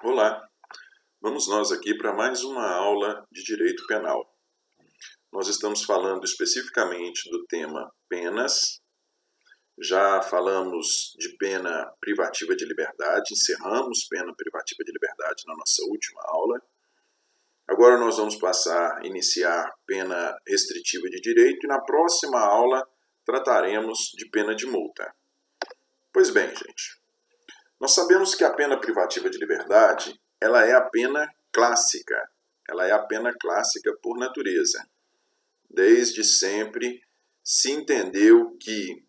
Olá, vamos nós aqui para mais uma aula de Direito Penal. Nós estamos falando especificamente do tema penas, já falamos de pena privativa de liberdade, encerramos pena privativa de liberdade na nossa última aula. Agora nós vamos iniciar pena restritiva de direito e na próxima aula trataremos de pena de multa. Pois bem, gente, nós sabemos que a pena privativa de liberdade ela é a pena clássica. Ela é a pena clássica por natureza. Desde sempre se entendeu que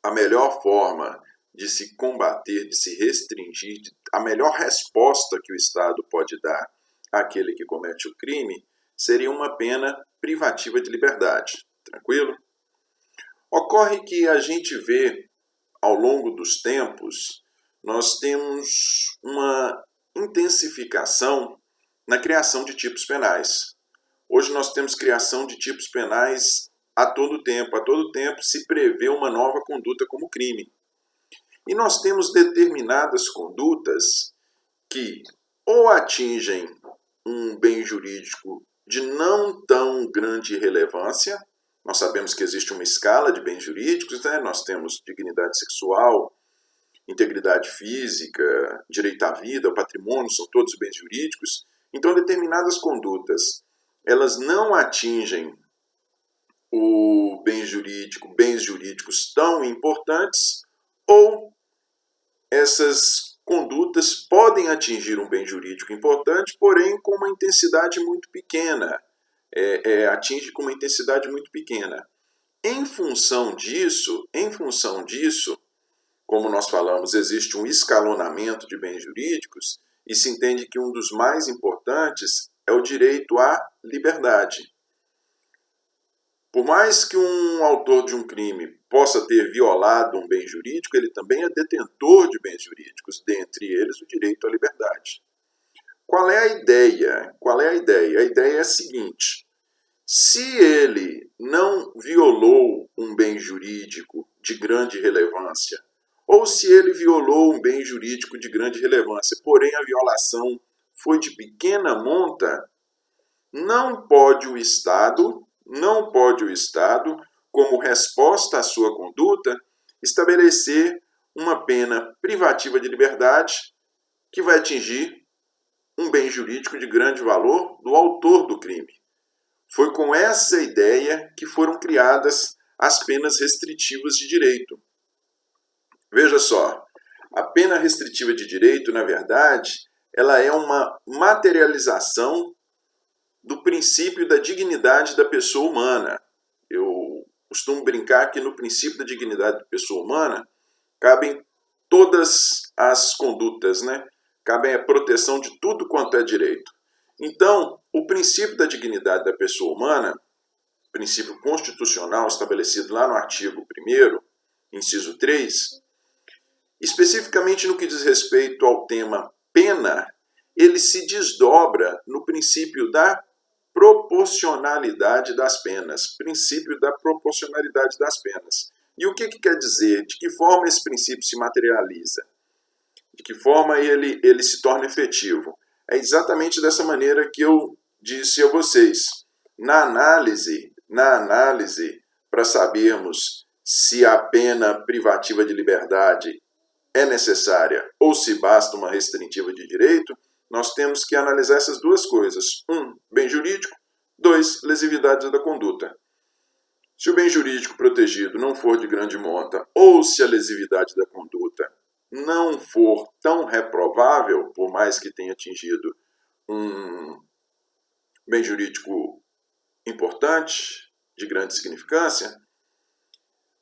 a melhor forma de se combater, de se restringir, a melhor resposta que o Estado pode dar àquele que comete o crime seria uma pena privativa de liberdade. Tranquilo? Ocorre que a gente vê, ao longo dos tempos, nós temos uma intensificação na criação de tipos penais. Hoje nós temos criação de tipos penais a todo tempo se prevê uma nova conduta como crime. E nós temos determinadas condutas que ou atingem um bem jurídico de não tão grande relevância. Nós sabemos que existe uma escala de bens jurídicos, né? Nós temos dignidade sexual, integridade física, direito à vida, patrimônio, são todos bens jurídicos. Então, determinadas condutas, elas não atingem o bens jurídicos tão importantes, ou essas condutas podem atingir um bem jurídico importante, porém com uma intensidade muito pequena. Atinge com uma intensidade muito pequena. Em função disso, como nós falamos, existe um escalonamento de bens jurídicos e se entende que um dos mais importantes é o direito à liberdade. Por mais que um autor de um crime possa ter violado um bem jurídico, ele também é detentor de bens jurídicos, dentre eles o direito à liberdade. Qual é a ideia? A ideia é a seguinte: se ele não violou um bem jurídico de grande relevância, ou se ele violou um bem jurídico de grande relevância, porém a violação foi de pequena monta, não pode o Estado, como resposta à sua conduta, estabelecer uma pena privativa de liberdade que vai atingir um bem jurídico de grande valor do autor do crime. Foi com essa ideia que foram criadas as penas restritivas de direito. Veja só, a pena restritiva de direito, na verdade, ela é uma materialização do princípio da dignidade da pessoa humana. Eu costumo brincar que no princípio da dignidade da pessoa humana cabem todas as condutas, né? Cabem a proteção de tudo quanto é direito. Então, o princípio da dignidade da pessoa humana, princípio constitucional estabelecido lá no artigo 1º, inciso 3, especificamente no que diz respeito ao tema pena, ele se desdobra no princípio da proporcionalidade das penas. Princípio da proporcionalidade das penas. E o que quer dizer? De que forma esse princípio se materializa? De que forma ele se torna efetivo? É exatamente dessa maneira que eu disse a vocês. Na análise, para sabermos se a pena privativa de liberdade é necessária ou se basta uma restritiva de direito, nós temos que analisar essas duas coisas. 1, bem jurídico. 2, lesividade da conduta. Se o bem jurídico protegido não for de grande monta, ou se a lesividade da conduta não for tão reprovável, por mais que tenha atingido um bem jurídico importante, de grande significância,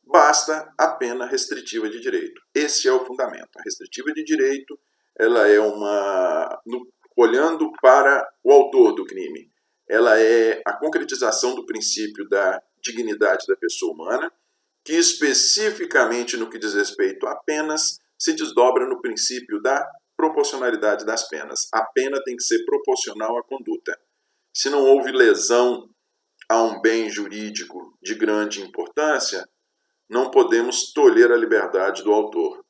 basta a pena restritiva de direito. Esse é o fundamento. A restritiva de direito, ela é olhando para o autor do crime, ela é a concretização do princípio da dignidade da pessoa humana, que especificamente no que diz respeito a penas, se desdobra no princípio da proporcionalidade das penas. A pena tem que ser proporcional à conduta. Se não houve lesão a um bem jurídico de grande importância, não podemos tolher a liberdade do autor.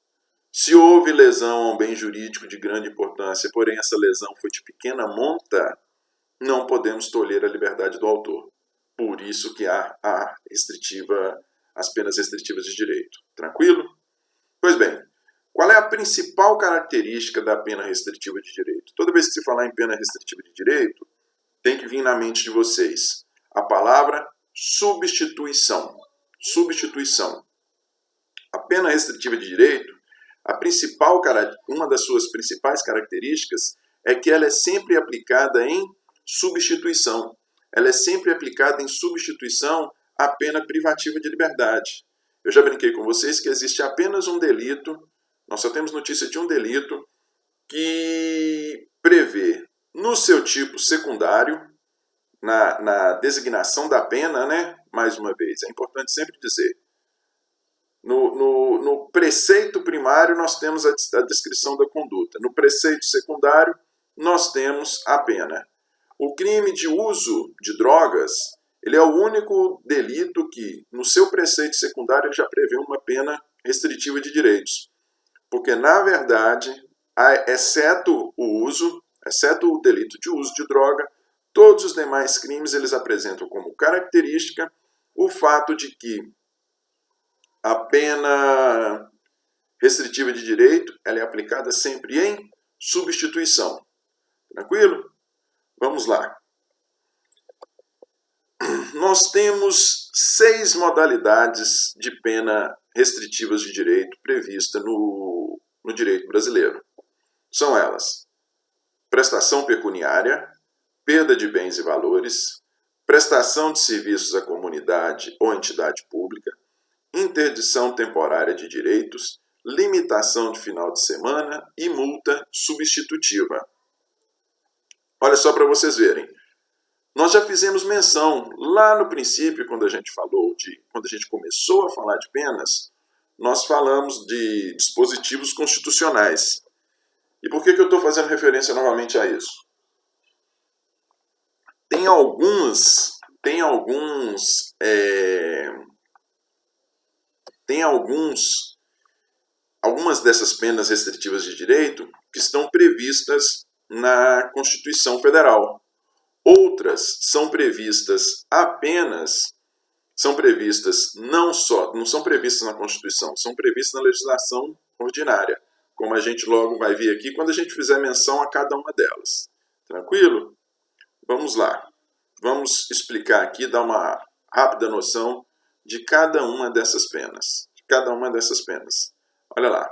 Se houve lesão a um bem jurídico de grande importância, porém essa lesão foi de pequena monta, não podemos tolher a liberdade do autor. Por isso que há as penas restritivas de direito. Tranquilo? Pois bem, qual é a principal característica da pena restritiva de direito? Toda vez que se falar em pena restritiva de direito, tem que vir na mente de vocês a palavra substituição. Substituição. A pena restritiva de direito, uma das suas principais características é que ela é sempre aplicada em substituição. Ela é sempre aplicada em substituição à pena privativa de liberdade. Eu já brinquei com vocês que existe apenas um delito, nós só temos notícia de um delito que prevê no seu tipo secundário, na designação da pena, né? Mais uma vez, é importante sempre dizer, no preceito primário nós temos a descrição da conduta, no preceito secundário nós temos a pena. O crime de uso de drogas, ele é o único delito que, no seu preceito secundário, ele já prevê uma pena restritiva de direitos. Porque, na verdade, exceto o delito de uso de droga, todos os demais crimes eles apresentam como característica o fato de que a pena restritiva de direito ela é aplicada sempre em substituição. Tranquilo? Vamos lá. Nós temos 6 modalidades de pena restritivas de direito prevista no direito brasileiro. São elas: prestação pecuniária, perda de bens e valores, prestação de serviços à comunidade ou entidade pública, interdição temporária de direitos, limitação de final de semana e multa substitutiva. Olha só para vocês verem. Nós já fizemos menção lá no princípio, quando a gente começou a falar de penas, nós falamos de dispositivos constitucionais. E por que eu estou fazendo referência novamente a isso? Algumas dessas penas restritivas de direito que estão previstas na Constituição Federal. Outras não são previstas na Constituição, são previstas na legislação ordinária, como a gente logo vai ver aqui quando a gente fizer menção a cada uma delas. Tranquilo? Vamos lá. Vamos explicar aqui, dar uma rápida noção de cada uma dessas penas. Olha lá.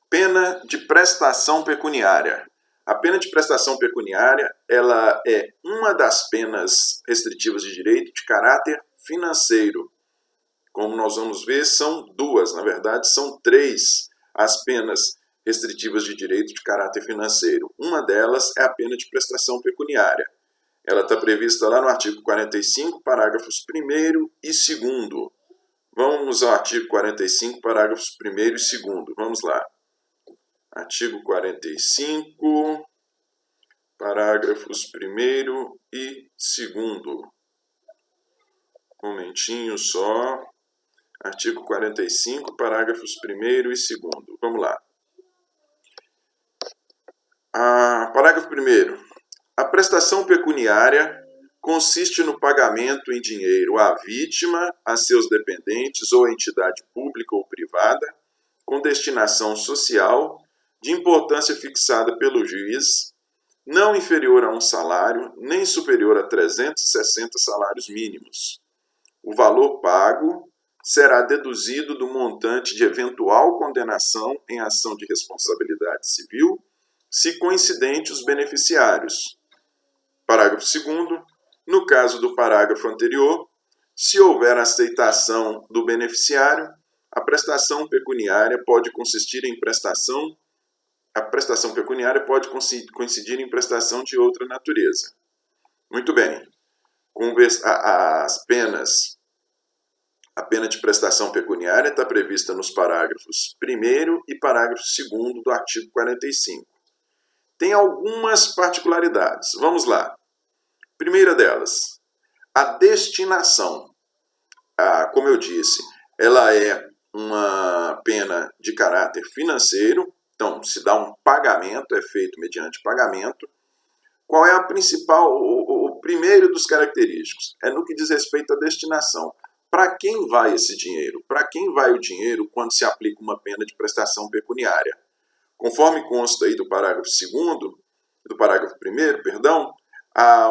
Pena de prestação pecuniária. A pena de prestação pecuniária ela é uma das penas restritivas de direito de caráter financeiro. Como nós vamos ver, são 2, na verdade são 3 as penas restritivas de direito de caráter financeiro. Uma delas é a pena de prestação pecuniária. Ela está prevista lá no artigo 45, parágrafos 1º e 2º. Vamos ao artigo 45, parágrafos 1º e 2º. Vamos lá. Artigo 45, parágrafos 1º e 2º. Um momentinho só. Artigo 45, parágrafos 1º e 2º. Vamos lá. Parágrafo 1º. A prestação pecuniária consiste no pagamento em dinheiro à vítima, a seus dependentes ou à entidade pública ou privada, com destinação social, de importância fixada pelo juiz, não inferior a um salário, nem superior a 360 salários mínimos. O valor pago será deduzido do montante de eventual condenação em ação de responsabilidade civil, se coincidentes os beneficiários. Parágrafo 2º. No caso do parágrafo anterior, se houver aceitação do beneficiário, a prestação pecuniária pode coincidir em prestação de outra natureza. Muito bem. A pena de prestação pecuniária está prevista nos parágrafos 1º e parágrafo 2º do artigo 45. Tem algumas particularidades. Vamos lá. Primeira delas, a destinação. Como eu disse, ela é uma pena de caráter financeiro, então se dá um pagamento, é feito mediante pagamento. Qual é a principal, o primeiro dos característicos? É no que diz respeito à destinação. Para quem vai esse dinheiro? Para quem vai o dinheiro quando se aplica uma pena de prestação pecuniária? Conforme consta aí do parágrafo 2º, do parágrafo 1º, perdão,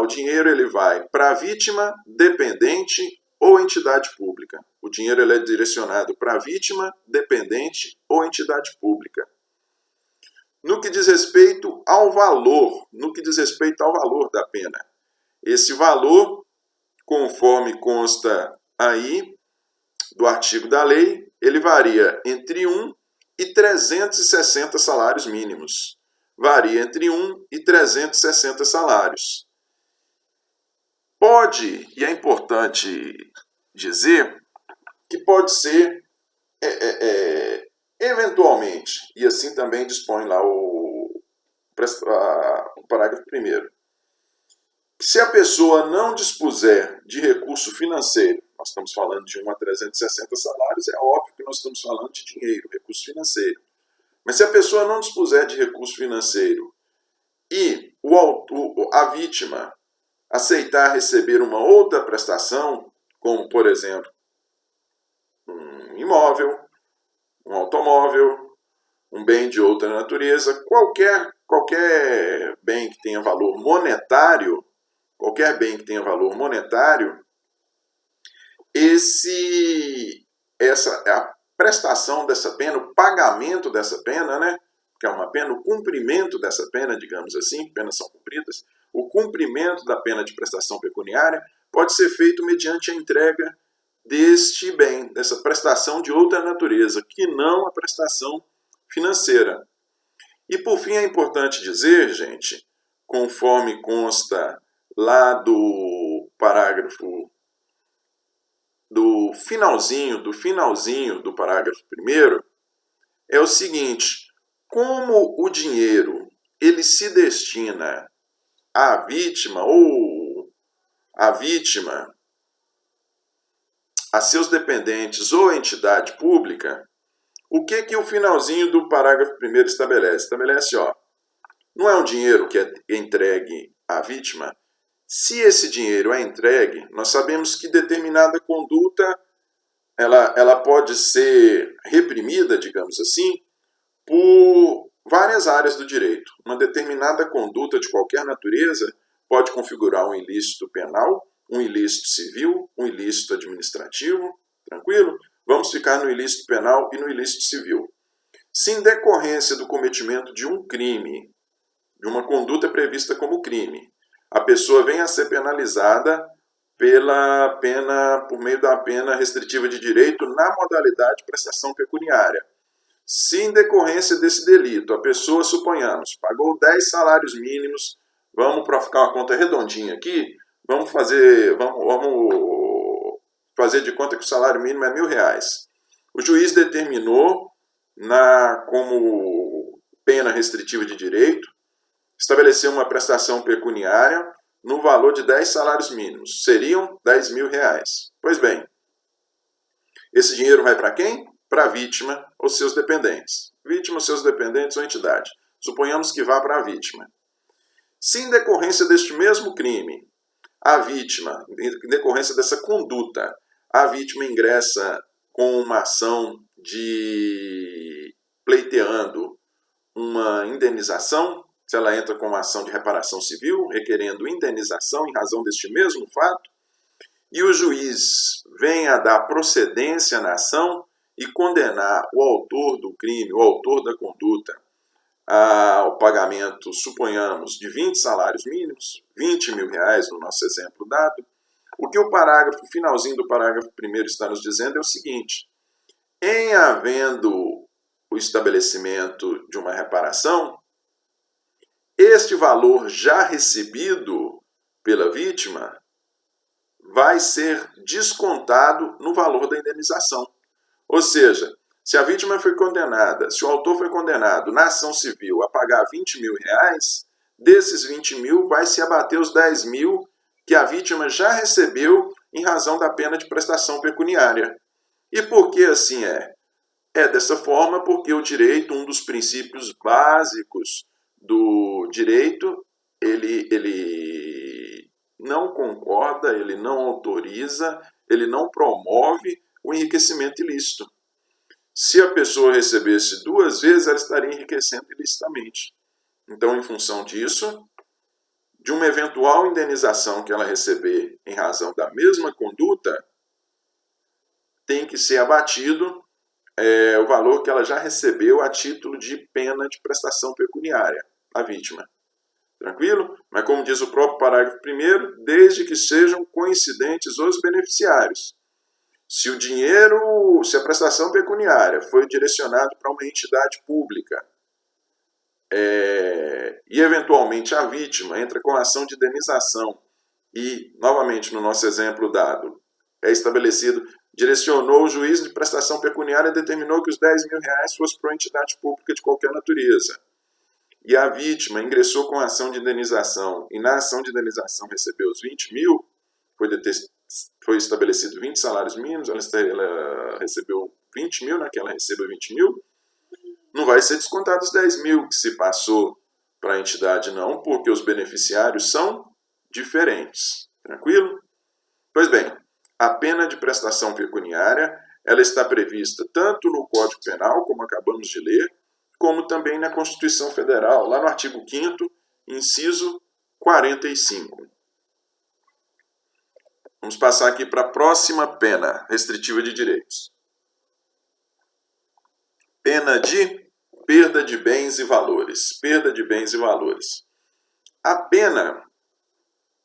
o dinheiro ele vai para a vítima, dependente ou entidade pública. O dinheiro ele é direcionado para a vítima, dependente ou entidade pública. No que diz respeito ao valor, da pena, esse valor, conforme consta aí do artigo da lei, ele varia entre 1 e 360 salários mínimos. Varia entre 1 e 360 salários. Pode, e é importante dizer, que pode ser, eventualmente, e assim também dispõe lá o parágrafo 1º, se a pessoa não dispuser de recurso financeiro, nós estamos falando de 1 a 360 salários, é óbvio que nós estamos falando de dinheiro, recurso financeiro. Mas se a pessoa não dispuser de recurso financeiro e a vítima aceitar receber uma outra prestação, como, por exemplo, um imóvel, um automóvel, um bem de outra natureza, qualquer bem que tenha valor monetário, a prestação dessa pena, o pagamento dessa pena, né, que é uma pena, o cumprimento dessa pena, digamos assim, penas são cumpridas, o cumprimento da pena de prestação pecuniária pode ser feito mediante a entrega deste bem, dessa prestação de outra natureza, que não a prestação financeira. E por fim é importante dizer, gente, conforme consta lá do parágrafo do finalzinho do parágrafo 1º, é o seguinte: como o dinheiro ele se destina à vítima ou a vítima, a seus dependentes ou a entidade pública, o que o finalzinho do parágrafo 1º estabelece? Estabelece, não é um dinheiro que é entregue à vítima. Se esse dinheiro é entregue, nós sabemos que determinada conduta ela pode ser reprimida, digamos assim, por várias áreas do direito. Uma determinada conduta de qualquer natureza pode configurar um ilícito penal, um ilícito civil, um ilícito administrativo, tranquilo? Vamos ficar no ilícito penal e no ilícito civil. Se em decorrência do cometimento de um crime, de uma conduta prevista como crime, a pessoa vem a ser penalizada por meio da pena restritiva de direito na modalidade de prestação pecuniária. Se em decorrência desse delito a pessoa, suponhamos, pagou 10 salários mínimos, vamos para ficar uma conta redondinha aqui, vamos fazer de conta que o salário mínimo é R$1.000. O juiz determinou como pena restritiva de direito, estabeleceu uma prestação pecuniária no valor de 10 salários mínimos. Seriam R$10.000. Pois bem, esse dinheiro vai para quem? Para a vítima ou seus dependentes. Vítima, seus dependentes ou entidade. Suponhamos que vá para a vítima. Se em decorrência deste mesmo crime, a vítima, em decorrência dessa conduta, a vítima ingressa com uma ação pleiteando uma indenização, se ela entra com uma ação de reparação civil, requerendo indenização em razão deste mesmo fato, e o juiz vem a dar procedência na ação e condenar o autor do crime, o autor da conduta, ao pagamento, suponhamos, de 20 salários mínimos, R$20.000 no nosso exemplo dado, o que o finalzinho do parágrafo 1º está nos dizendo é o seguinte: em havendo o estabelecimento de uma reparação, este valor já recebido pela vítima vai ser descontado no valor da indenização. Ou seja, se a vítima foi condenada, se o autor foi condenado na ação civil a pagar R$20.000, desses 20.000 vai se abater os 10.000 que a vítima já recebeu em razão da pena de prestação pecuniária. E por que assim é? É dessa forma porque o direito, um dos princípios básicos do direito, ele não concorda, ele não autoriza, ele não promove o enriquecimento ilícito. Se a pessoa recebesse 2 vezes, ela estaria enriquecendo ilicitamente. Então, em função disso, de uma eventual indenização que ela receber em razão da mesma conduta, tem que ser abatido o valor que ela já recebeu a título de pena de prestação pecuniária, a vítima. Tranquilo? Mas como diz o próprio parágrafo 1º, desde que sejam coincidentes os beneficiários. Se o dinheiro, se a prestação pecuniária foi direcionada para uma entidade pública e eventualmente a vítima entra com ação de indenização e, novamente no nosso exemplo dado, é estabelecido, direcionou o juiz de prestação pecuniária e determinou que os R$10.000 fossem para uma entidade pública de qualquer natureza. E a vítima ingressou com a ação de indenização e na ação de indenização recebeu os 20 mil, foi estabelecido 20 salários mínimos, ela recebeu 20 mil, né, que ela receba 20 mil, não vai ser descontado os 10 mil que se passou para a entidade não, porque os beneficiários são diferentes. Tranquilo? Pois bem, a pena de prestação pecuniária, ela está prevista tanto no Código Penal, como acabamos de ler, como também na Constituição Federal, lá no artigo 5º, inciso 45. Vamos passar aqui para a próxima pena restritiva de direitos. Pena de perda de bens e valores. Perda de bens e valores. A pena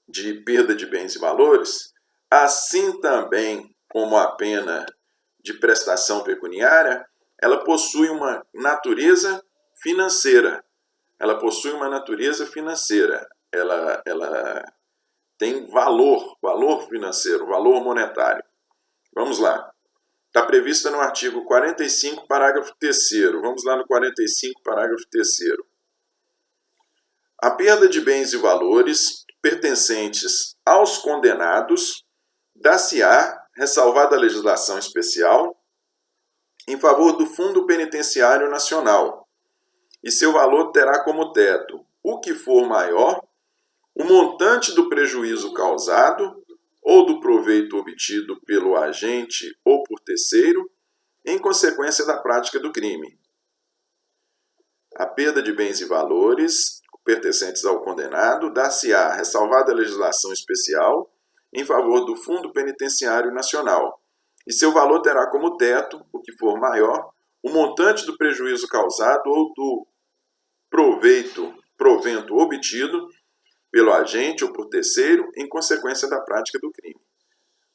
de perda de bens e valores, assim também como a pena de prestação pecuniária, ela possui uma natureza financeira. Ela possui uma natureza financeira. Ela tem valor financeiro, valor monetário. Vamos lá. Está prevista no artigo 45, parágrafo 3º. Vamos lá no 45, parágrafo 3º. A perda de bens e valores pertencentes aos condenados dar-se-á, ressalvada a legislação especial, em favor do Fundo Penitenciário Nacional, e seu valor terá como teto o que for maior, o montante do prejuízo causado ou do proveito obtido pelo agente ou por terceiro em consequência da prática do crime. A perda de bens e valores pertencentes ao condenado dar-se-á, ressalvada a legislação especial, em favor do Fundo Penitenciário Nacional, e seu valor terá como teto, o que for maior, o montante do prejuízo causado ou do provento obtido pelo agente ou por terceiro em consequência da prática do crime.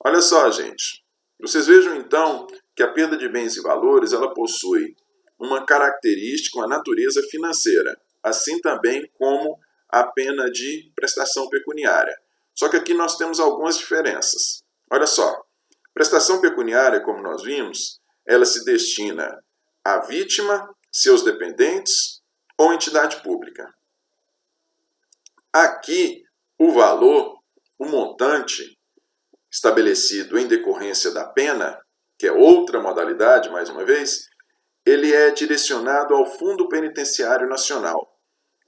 Olha só, gente. Vocês vejam, então, que a perda de bens e valores ela possui uma característica, uma natureza financeira, assim também como a pena de prestação pecuniária. Só que aqui nós temos algumas diferenças. Olha só. Prestação pecuniária, como nós vimos, ela se destina à vítima, seus dependentes ou entidade pública. Aqui, o valor, o montante estabelecido em decorrência da pena, que é outra modalidade, mais uma vez, ele é direcionado ao Fundo Penitenciário Nacional.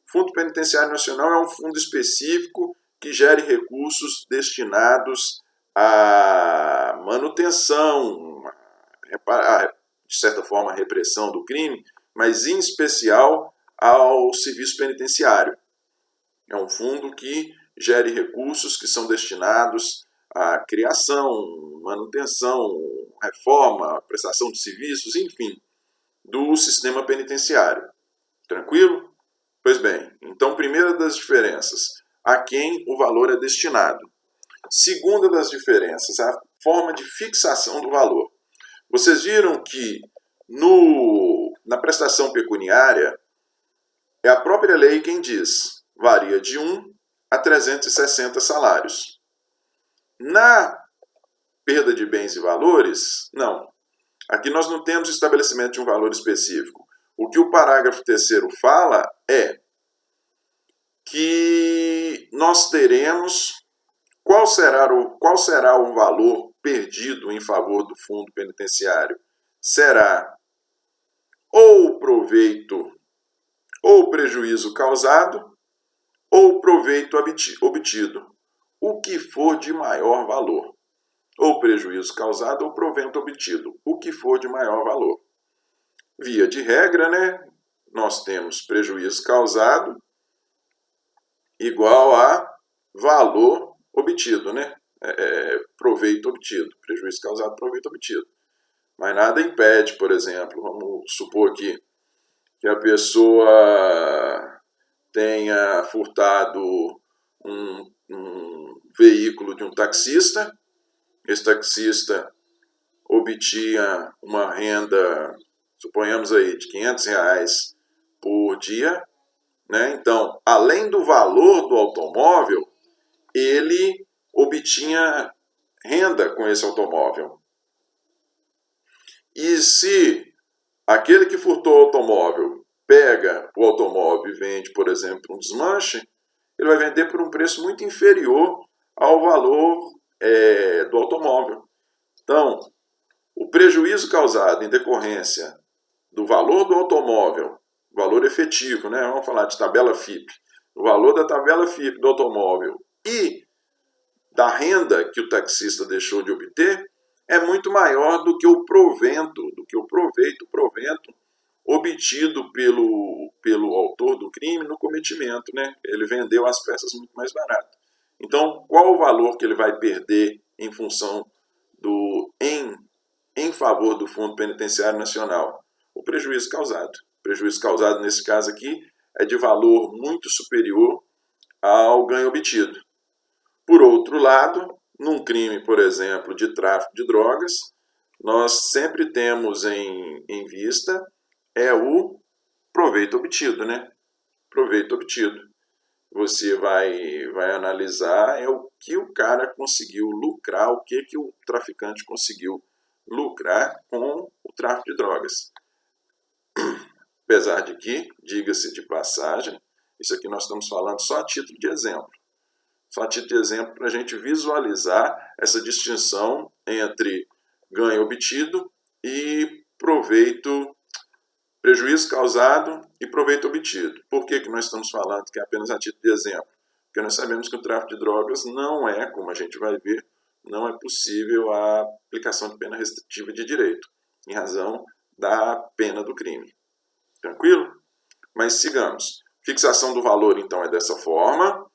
O Fundo Penitenciário Nacional é um fundo específico que gere recursos destinados à manutenção, de certa forma, a repressão do crime, mas em especial ao serviço penitenciário. É um fundo que gere recursos que são destinados à criação, manutenção, reforma, prestação de serviços, enfim, do sistema penitenciário. Tranquilo? Pois bem, então, primeira das diferenças, a quem o valor é destinado. Segunda das diferenças, a forma de fixação do valor. Vocês viram que na prestação pecuniária é a própria lei quem diz, varia de 1 a 360 salários. Na perda de bens e valores, não. Aqui nós não temos estabelecimento de um valor específico. O que o parágrafo 3º fala é que nós teremos qual será o valor perdido em favor do fundo penitenciário será ou proveito ou prejuízo causado ou proveito obtido, o que for de maior valor. Ou prejuízo causado ou proveito obtido, o que for de maior valor. Via de regra, né, nós temos prejuízo causado igual a valor obtido, né? Proveito obtido. Prejuízo causado, proveito obtido. Mas nada impede, por exemplo, vamos supor aqui, que a pessoa tenha furtado um veículo de um taxista, esse taxista obtinha uma renda, suponhamos aí, de R$500 por dia, né? Então, além do valor do automóvel, ele obtinha renda com esse automóvel. E se aquele que furtou o automóvel pega o automóvel e vende, por exemplo, um desmanche, ele vai vender por um preço muito inferior ao valor do automóvel. Então, o prejuízo causado em decorrência do valor do automóvel, valor efetivo, né? Vamos falar de tabela FIP, o valor da tabela FIP do automóvel e da renda que o taxista deixou de obter é muito maior do que o provento, o provento obtido pelo autor do crime no cometimento, né? Ele vendeu as peças muito mais barato. Então, qual o valor que ele vai perder em função em favor do Fundo Penitenciário Nacional? O prejuízo causado. O prejuízo causado, nesse caso aqui, é de valor muito superior ao ganho obtido. Por outro lado, num crime, por exemplo, de tráfico de drogas, nós sempre temos em vista o proveito obtido, né? Proveito obtido. Você vai analisar o que o cara conseguiu lucrar, o que o traficante conseguiu lucrar com o tráfico de drogas. Apesar de que, diga-se de passagem, isso aqui nós estamos falando só a título de exemplo. Só a título de exemplo para a gente visualizar essa distinção entre ganho obtido e prejuízo causado e proveito obtido. Por que nós estamos falando que é apenas a título de exemplo? Porque nós sabemos que o tráfico de drogas não é, como a gente vai ver, não é possível a aplicação de pena restritiva de direito, em razão da pena do crime. Tranquilo? Mas sigamos. Fixação do valor, então, é dessa forma.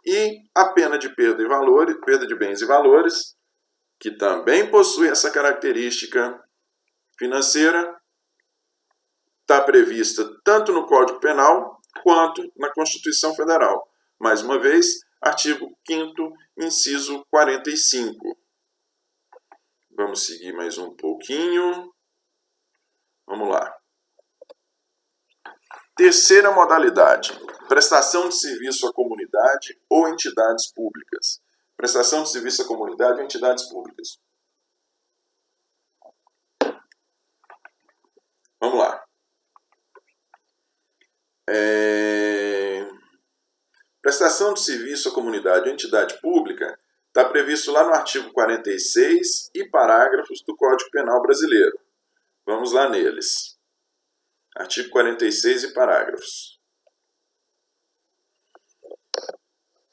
E a pena de perda de bens e valores, que também possui essa característica financeira, está prevista tanto no Código Penal quanto na Constituição Federal. Mais uma vez, artigo 5º, inciso 45. Vamos seguir mais um pouquinho. Vamos lá. Terceira modalidade, prestação de serviço à comunidade ou entidades públicas. Prestação de serviço à comunidade ou entidades públicas. Vamos lá. Prestação de serviço à comunidade ou entidade pública está previsto lá no artigo 46 e parágrafos do Código Penal Brasileiro. Vamos lá neles. Artigo 46 e parágrafos.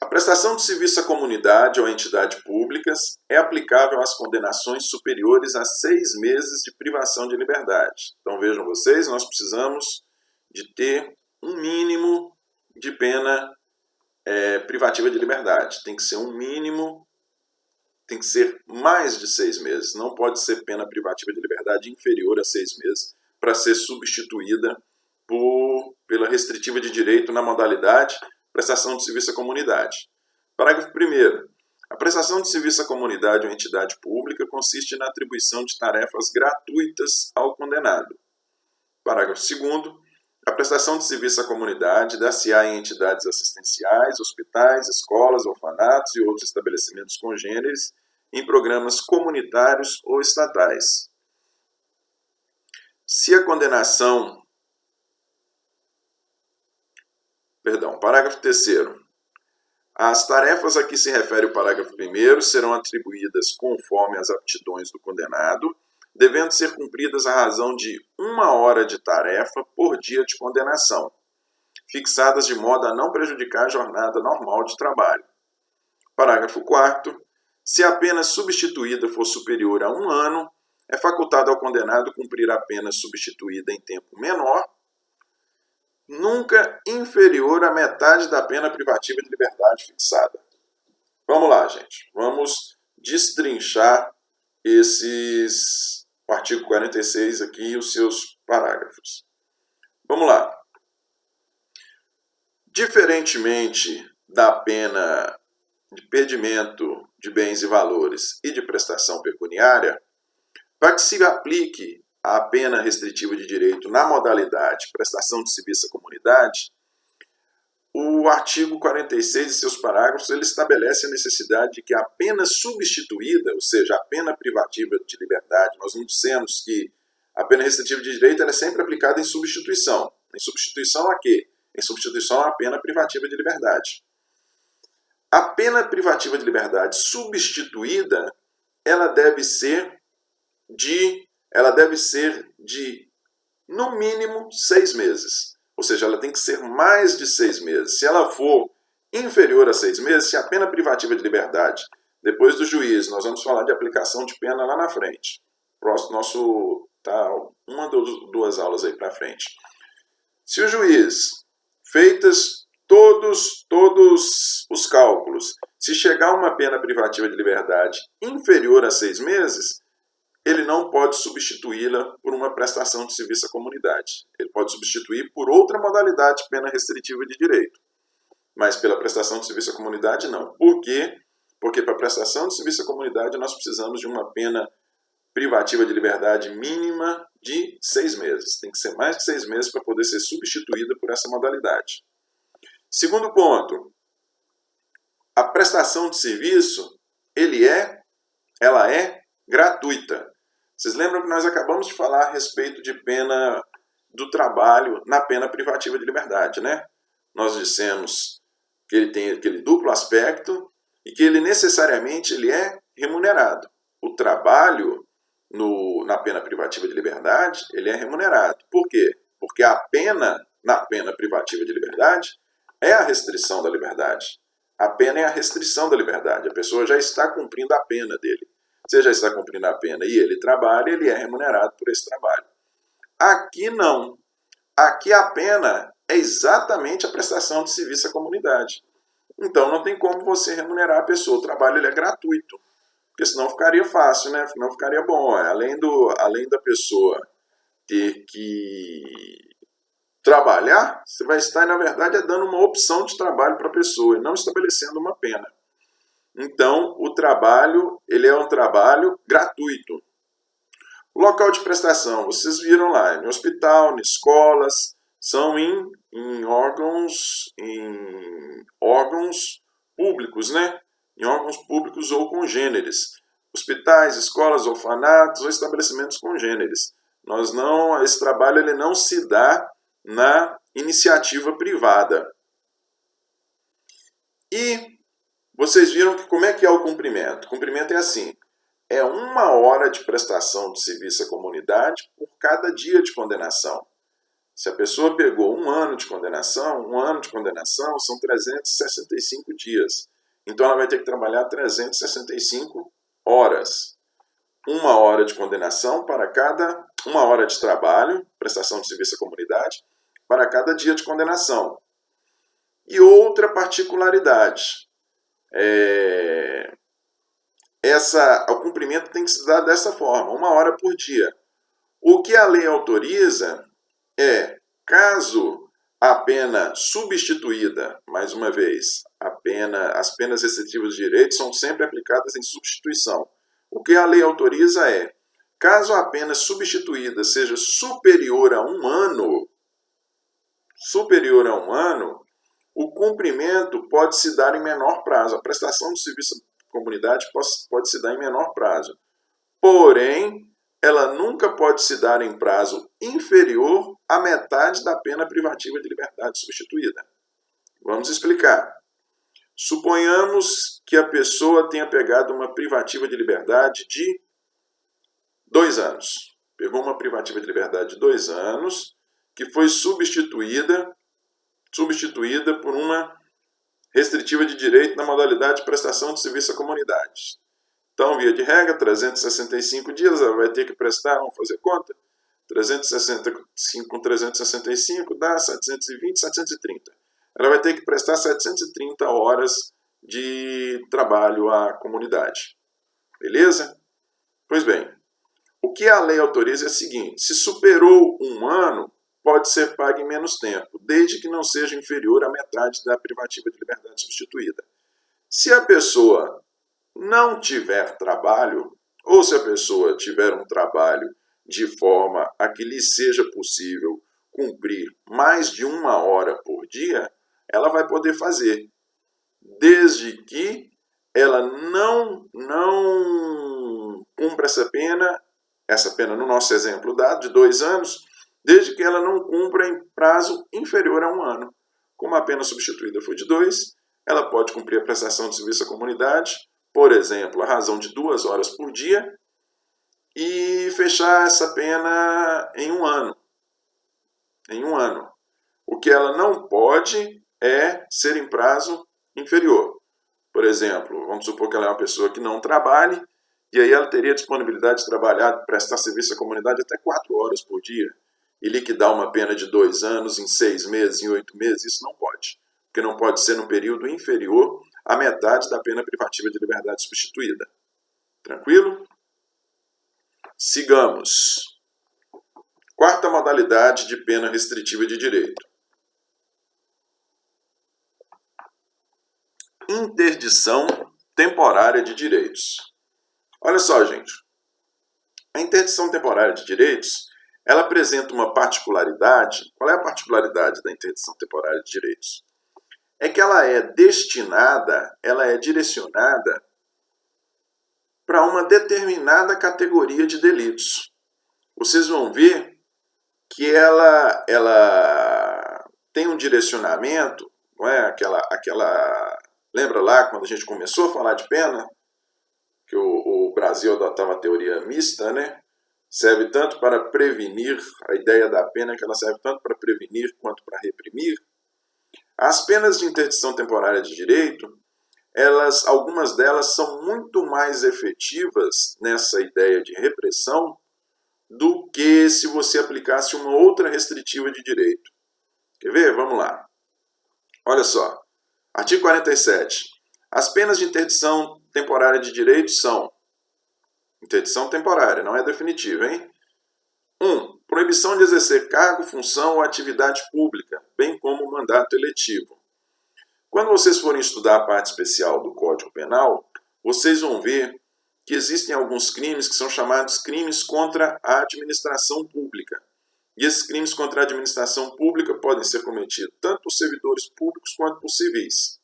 A prestação de serviço à comunidade ou a entidade públicas é aplicável às condenações superiores a 6 meses de privação de liberdade. Então vejam vocês, nós precisamos de ter um mínimo de pena privativa de liberdade. Tem que ser um mínimo, tem que ser mais de 6 meses. Não pode ser pena privativa de liberdade inferior a 6 meses para ser substituída pela restritiva de direito na modalidade prestação de serviço à comunidade. Parágrafo 1º. A prestação de serviço à comunidade ou entidade pública consiste na atribuição de tarefas gratuitas ao condenado. Parágrafo 2º. A prestação de serviço à comunidade dá-se-á em entidades assistenciais, hospitais, escolas, orfanatos e outros estabelecimentos congêneres em programas comunitários ou estatais. Se a condenação... Parágrafo 3º. As tarefas a que se refere o parágrafo 1º serão atribuídas conforme as aptidões do condenado, devendo ser cumpridas à razão de 1 hora de tarefa por dia de condenação, fixadas de modo a não prejudicar a jornada normal de trabalho. Parágrafo 4º. Se a pena substituída for superior a 1 ano, é facultado ao condenado cumprir a pena substituída em tempo menor, nunca inferior à metade da pena privativa de liberdade fixada. Vamos lá, gente. Vamos destrinchar o artigo 46 aqui e os seus parágrafos. Vamos lá. Diferentemente da pena de perdimento de bens e valores e de prestação pecuniária, para que se aplique a pena restritiva de direito na modalidade prestação de serviço à comunidade, o artigo 46 e seus parágrafos ele estabelece a necessidade de que a pena substituída, ou seja, a pena privativa de liberdade, nós não dissemos que a pena restritiva de direito ela é sempre aplicada em substituição. Em substituição a quê? Em substituição à pena privativa de liberdade. A pena privativa de liberdade substituída, ela deve ser de no mínimo 6 meses. Ou seja, ela tem que ser mais de 6 meses. Se ela for inferior a 6 meses, se a pena privativa de liberdade, depois do juiz, nós vamos falar de aplicação de pena lá na frente. Próximo uma ou duas aulas aí para frente. Se o juiz, feitas todos os cálculos, se chegar a uma pena privativa de liberdade inferior a 6 meses, ele não pode substituí-la por uma prestação de serviço à comunidade. Ele pode substituir por outra modalidade de pena restritiva de direito. Mas pela prestação de serviço à comunidade, não. Por quê? Porque para a prestação de serviço à comunidade nós precisamos de uma pena privativa de liberdade mínima de 6 meses. Tem que ser mais de 6 meses para poder ser substituída por essa modalidade. Segundo ponto, a prestação de serviço, ela é gratuita. Vocês lembram que nós acabamos de falar a respeito de pena do trabalho na pena privativa de liberdade, né? Nós dissemos que ele tem aquele duplo aspecto e que ele necessariamente é remunerado. O trabalho na pena privativa de liberdade, ele é remunerado. Por quê? Porque a pena na pena privativa de liberdade é a restrição da liberdade. A pena é a restrição da liberdade. A pessoa já está cumprindo a pena dele. Se já está cumprindo a pena e ele trabalha, ele é remunerado por esse trabalho. Aqui não. Aqui a pena é exatamente a prestação de serviço à comunidade. Então não tem como você remunerar a pessoa. O trabalho ele é gratuito. Porque senão ficaria fácil, né? Não ficaria bom. Além da pessoa ter que trabalhar, você vai estar, na verdade, dando uma opção de trabalho para a pessoa e não estabelecendo uma pena. Então, o trabalho, ele é um trabalho gratuito. O local de prestação, vocês viram lá, em hospital, em escolas, são em órgãos públicos, né? Em órgãos públicos ou congêneres. Hospitais, escolas, orfanatos ou estabelecimentos congêneres. Esse trabalho ele não se dá na iniciativa privada. E vocês viram que como é que é o cumprimento? O cumprimento é assim, é 1 hora de prestação de serviço à comunidade por cada dia de condenação. Se a pessoa pegou 1 ano de condenação, são 365 dias. Então ela vai ter que trabalhar 365 horas. 1 hora de condenação para cada 1 hora de trabalho, prestação de serviço à comunidade, para cada dia de condenação. E outra particularidade, o cumprimento tem que se dar dessa forma, 1 hora por dia. O que a lei autoriza é, caso a pena substituída, mais uma vez, as penas restritivas de direito são sempre aplicadas em substituição. O que a lei autoriza é, caso a pena substituída seja superior a 1 ano, o cumprimento pode se dar em menor prazo. A prestação de serviço à comunidade pode se dar em menor prazo. Porém, ela nunca pode se dar em prazo inferior à metade da pena privativa de liberdade substituída. Vamos explicar. Suponhamos que a pessoa tenha pegado uma privativa de liberdade de 2 anos. Pegou uma privativa de liberdade de 2 anos, que foi substituída por uma restritiva de direito na modalidade de prestação de serviço à comunidade. Então, via de regra, 365 dias, ela vai ter que prestar, vamos fazer conta, 365 com 365 dá 720, 730. Ela vai ter que prestar 730 horas de trabalho à comunidade. Beleza? Pois bem, o que a lei autoriza é o seguinte: se superou 1 ano, pode ser pago em menos tempo, desde que não seja inferior à metade da privativa de liberdade substituída. Se a pessoa não tiver trabalho, ou se a pessoa tiver um trabalho de forma a que lhe seja possível cumprir mais de 1 hora por dia, ela vai poder fazer, desde que ela não cumpra essa pena no nosso exemplo dado, de 2 anos, desde que ela não cumpra em prazo inferior a 1 ano. Como a pena substituída foi de 2, ela pode cumprir a prestação de serviço à comunidade, por exemplo, a razão de 2 horas por dia, e fechar essa pena em 1 ano. Em 1 ano. O que ela não pode é ser em prazo inferior. Por exemplo, vamos supor que ela é uma pessoa que não trabalhe, e aí ela teria disponibilidade de trabalhar, prestar serviço à comunidade até 4 horas por dia, e liquidar uma pena de 2 anos em 6 meses, em 8 meses, isso não pode. Porque não pode ser no período inferior à metade da pena privativa de liberdade substituída. Tranquilo? Sigamos. 4ª modalidade de pena restritiva de direito. Interdição temporária de direitos. Olha só, gente. A interdição temporária de direitos, ela apresenta uma particularidade. Qual é a particularidade da interdição temporária de direitos? É que ela é destinada, ela é direcionada para uma determinada categoria de delitos. Vocês vão ver que ela tem um direcionamento, não é? Lembra lá quando a gente começou a falar de pena, que o Brasil adotava a teoria mista, né? Serve tanto para prevenir, a ideia da pena é que ela serve tanto para prevenir quanto para reprimir. As penas de interdição temporária de direito, algumas delas são muito mais efetivas nessa ideia de repressão do que se você aplicasse uma outra restritiva de direito. Quer ver? Vamos lá. Olha só. Artigo 47. As penas de interdição temporária de direito são interdição temporária, não é definitiva, hein? 1. Proibição de exercer cargo, função ou atividade pública, bem como mandato eletivo. Quando vocês forem estudar a parte especial do Código Penal, vocês vão ver que existem alguns crimes que são chamados crimes contra a administração pública. E esses crimes contra a administração pública podem ser cometidos tanto por servidores públicos quanto por civis,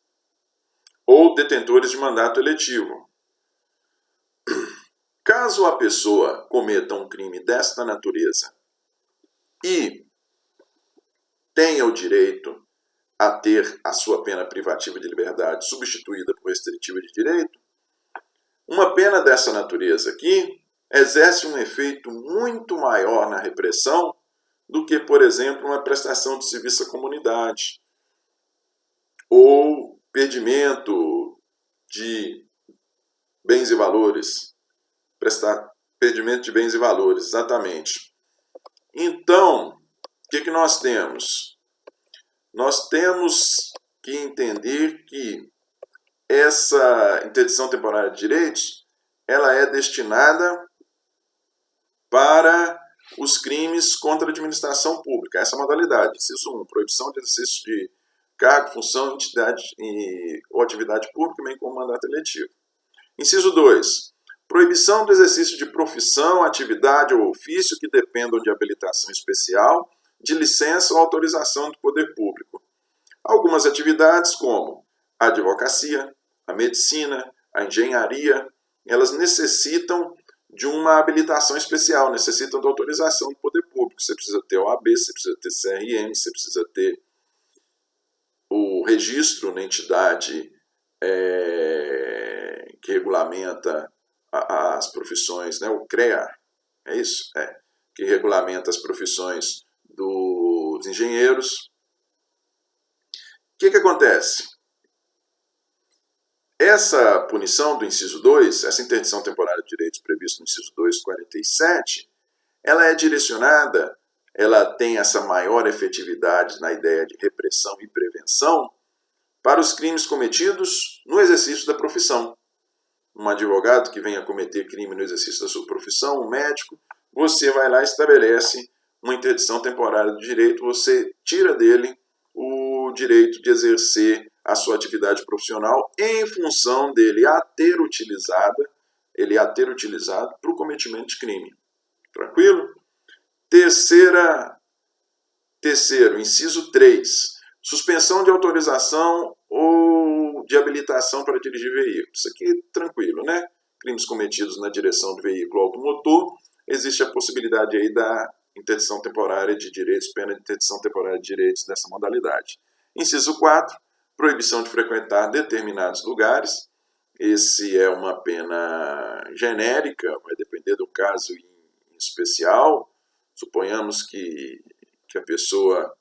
ou detentores de mandato eletivo. Caso a pessoa cometa um crime desta natureza e tenha o direito a ter a sua pena privativa de liberdade substituída por restritiva de direito, uma pena dessa natureza aqui exerce um efeito muito maior na repressão do que, por exemplo, uma prestação de serviço à comunidade ou perdimento de bens e valores. Perdimento de bens e valores, exatamente. Então, o que nós temos? Nós temos que entender que essa interdição temporária de direitos, ela é destinada para os crimes contra a administração pública. Essa modalidade. Inciso 1, proibição de exercício de cargo, função, entidade ou atividade pública, bem como mandato eletivo. Inciso 2, proibição do exercício de profissão, atividade ou ofício que dependam de habilitação especial, de licença ou autorização do poder público. Algumas atividades, como a advocacia, a medicina, a engenharia, elas necessitam de uma habilitação especial, necessitam de autorização do poder público. Você precisa ter OAB, você precisa ter CRM, você precisa ter o registro na entidade que regulamenta as profissões, né? O CREA, é isso? Que regulamenta as profissões dos engenheiros. O que acontece? Essa punição do inciso 2, essa interdição temporária de direitos prevista no inciso 2, 47, ela é direcionada, ela tem essa maior efetividade na ideia de repressão e prevenção para os crimes cometidos no exercício da profissão. Um advogado que venha cometer crime no exercício da sua profissão, um médico, você vai lá e estabelece uma interdição temporária de direito, você tira dele o direito de exercer a sua atividade profissional em função dele a ter utilizado para o cometimento de crime. Tranquilo? Terceiro, inciso 3, suspensão de autorização ou de habilitação para dirigir veículo. Isso aqui tranquilo, né? Crimes cometidos na direção do veículo automotor, existe a possibilidade aí da interdição temporária de direitos, pena de interdição temporária de direitos dessa modalidade. Inciso 4, proibição de frequentar determinados lugares. Esse é uma pena genérica, vai depender do caso em especial. Suponhamos que a pessoa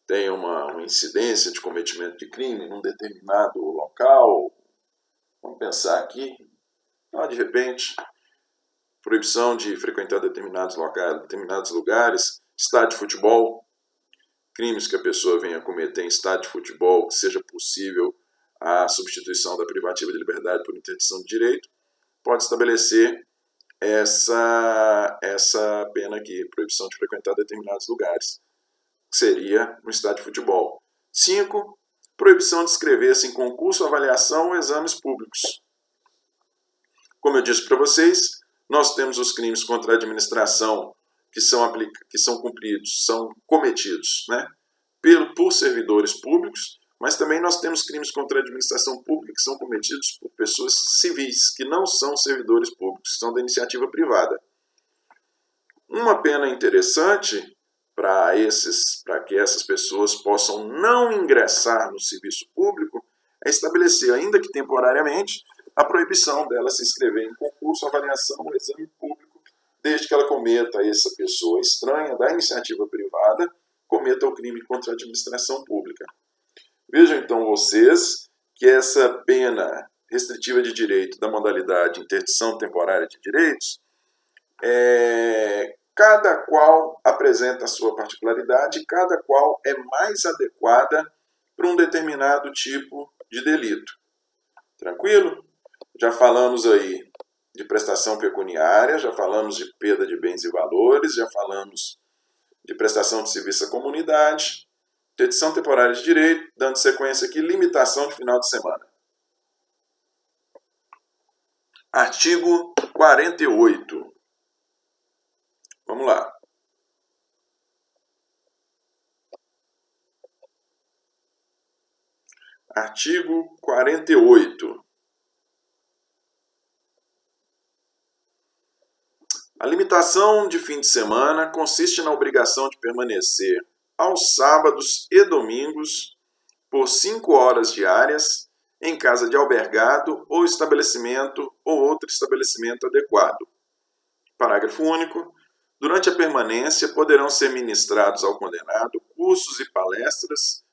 tenha uma incidência de cometimento de crime em um determinado local. Vamos pensar aqui. De repente, proibição de frequentar determinados locais, determinados lugares, estádio de futebol, crimes que a pessoa venha cometer em estádio de futebol, que seja possível a substituição da privativa de liberdade por interdição de direito, pode estabelecer essa pena aqui, proibição de frequentar determinados lugares, que seria no estádio de futebol. 5. Proibição de inscrever-se em concurso, avaliação ou exames públicos. Como eu disse para vocês, nós temos os crimes contra a administração que são cometidos, né, por servidores públicos, mas também nós temos crimes contra a administração pública que são cometidos por pessoas civis, que não são servidores públicos, são da iniciativa privada. Uma pena interessante para que essas pessoas possam não ingressar no serviço público é estabelecer, ainda que temporariamente, a proibição dela se inscrever em concurso, avaliação ou exame público, desde que ela cometa, essa pessoa estranha da iniciativa privada, cometa o crime contra a administração pública. Vejam então vocês que essa pena restritiva de direito da modalidade interdição temporária de direitos, cada qual apresenta a sua particularidade, cada qual é mais adequada para um determinado tipo de delito. Tranquilo? Já falamos aí de prestação pecuniária, já falamos de perda de bens e valores, já falamos de prestação de serviço à comunidade, interdição temporária de direito, dando sequência aqui, limitação de final de semana. Artigo 48. Vamos lá. Artigo 48. A limitação de fim de semana consiste na obrigação de permanecer aos sábados e domingos por 5 horas diárias em casa de albergado ou estabelecimento ou outro estabelecimento adequado. Parágrafo único. Durante a permanência poderão ser ministrados ao condenado cursos e palestras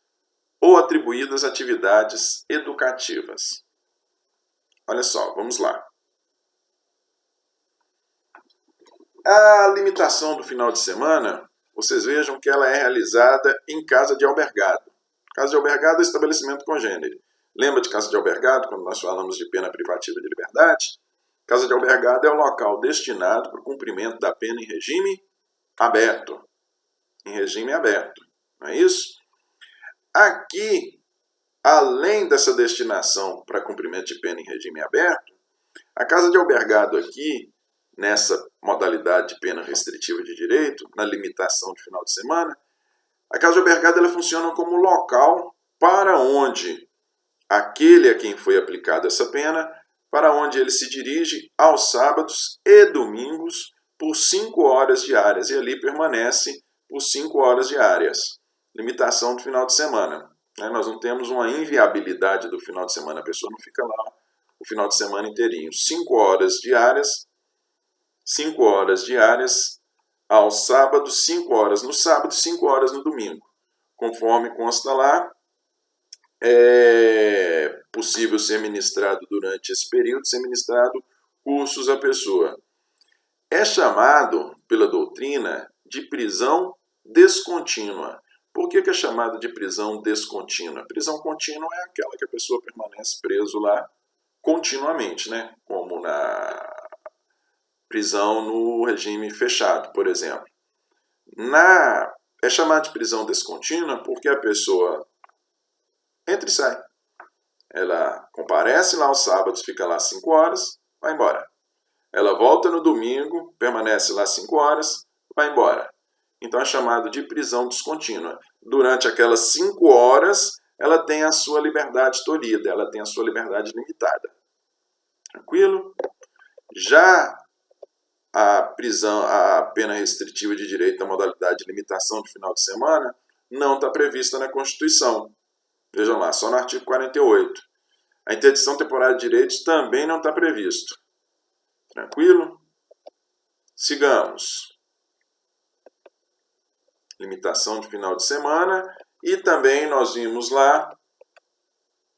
ou atribuídas atividades educativas. Olha só, vamos lá. A limitação do final de semana, vocês vejam que ela é realizada em casa de albergado. Casa de albergado é estabelecimento congênere. Lembra de casa de albergado, quando nós falamos de pena privativa de liberdade? Casa de albergado é o local destinado para o cumprimento da pena em regime aberto. Em regime aberto, não é isso? Aqui, além dessa destinação para cumprimento de pena em regime aberto, a casa de albergado aqui, nessa modalidade de pena restritiva de direito, na limitação de final de semana, a casa de albergado ela funciona como local para onde aquele a quem foi aplicada essa pena, para onde ele se dirige aos sábados e domingos por 5 horas diárias, e ali permanece por 5 horas diárias. Limitação do final de semana. Né? Nós não temos uma inviabilidade do final de semana, a pessoa não fica lá o final de semana inteirinho. 5 horas diárias, 5 horas diárias aos sábados, 5 horas no sábado, 5 horas no domingo. Conforme consta lá, é possível ser ministrado durante esse período, ser ministrado cursos à pessoa. É chamado pela doutrina de prisão descontínua. Por que é chamado de prisão descontínua? Prisão contínua é aquela que a pessoa permanece preso lá continuamente, né? Como na prisão no regime fechado, por exemplo. É chamado de prisão descontínua porque a pessoa entra e sai. Ela comparece lá aos sábados, fica lá 5 horas, vai embora. Ela volta no domingo, permanece lá 5 horas, vai embora. Então é chamado de prisão descontínua. Durante aquelas 5 horas, ela tem a sua liberdade tolhida, ela tem a sua liberdade limitada. Tranquilo? Já a pena restritiva de direito à modalidade de limitação de final de semana não está prevista na Constituição. Vejam lá, só no artigo 48. A interdição temporária de direitos também não está previsto. Tranquilo? Sigamos. Limitação de final de semana. E também nós vimos lá,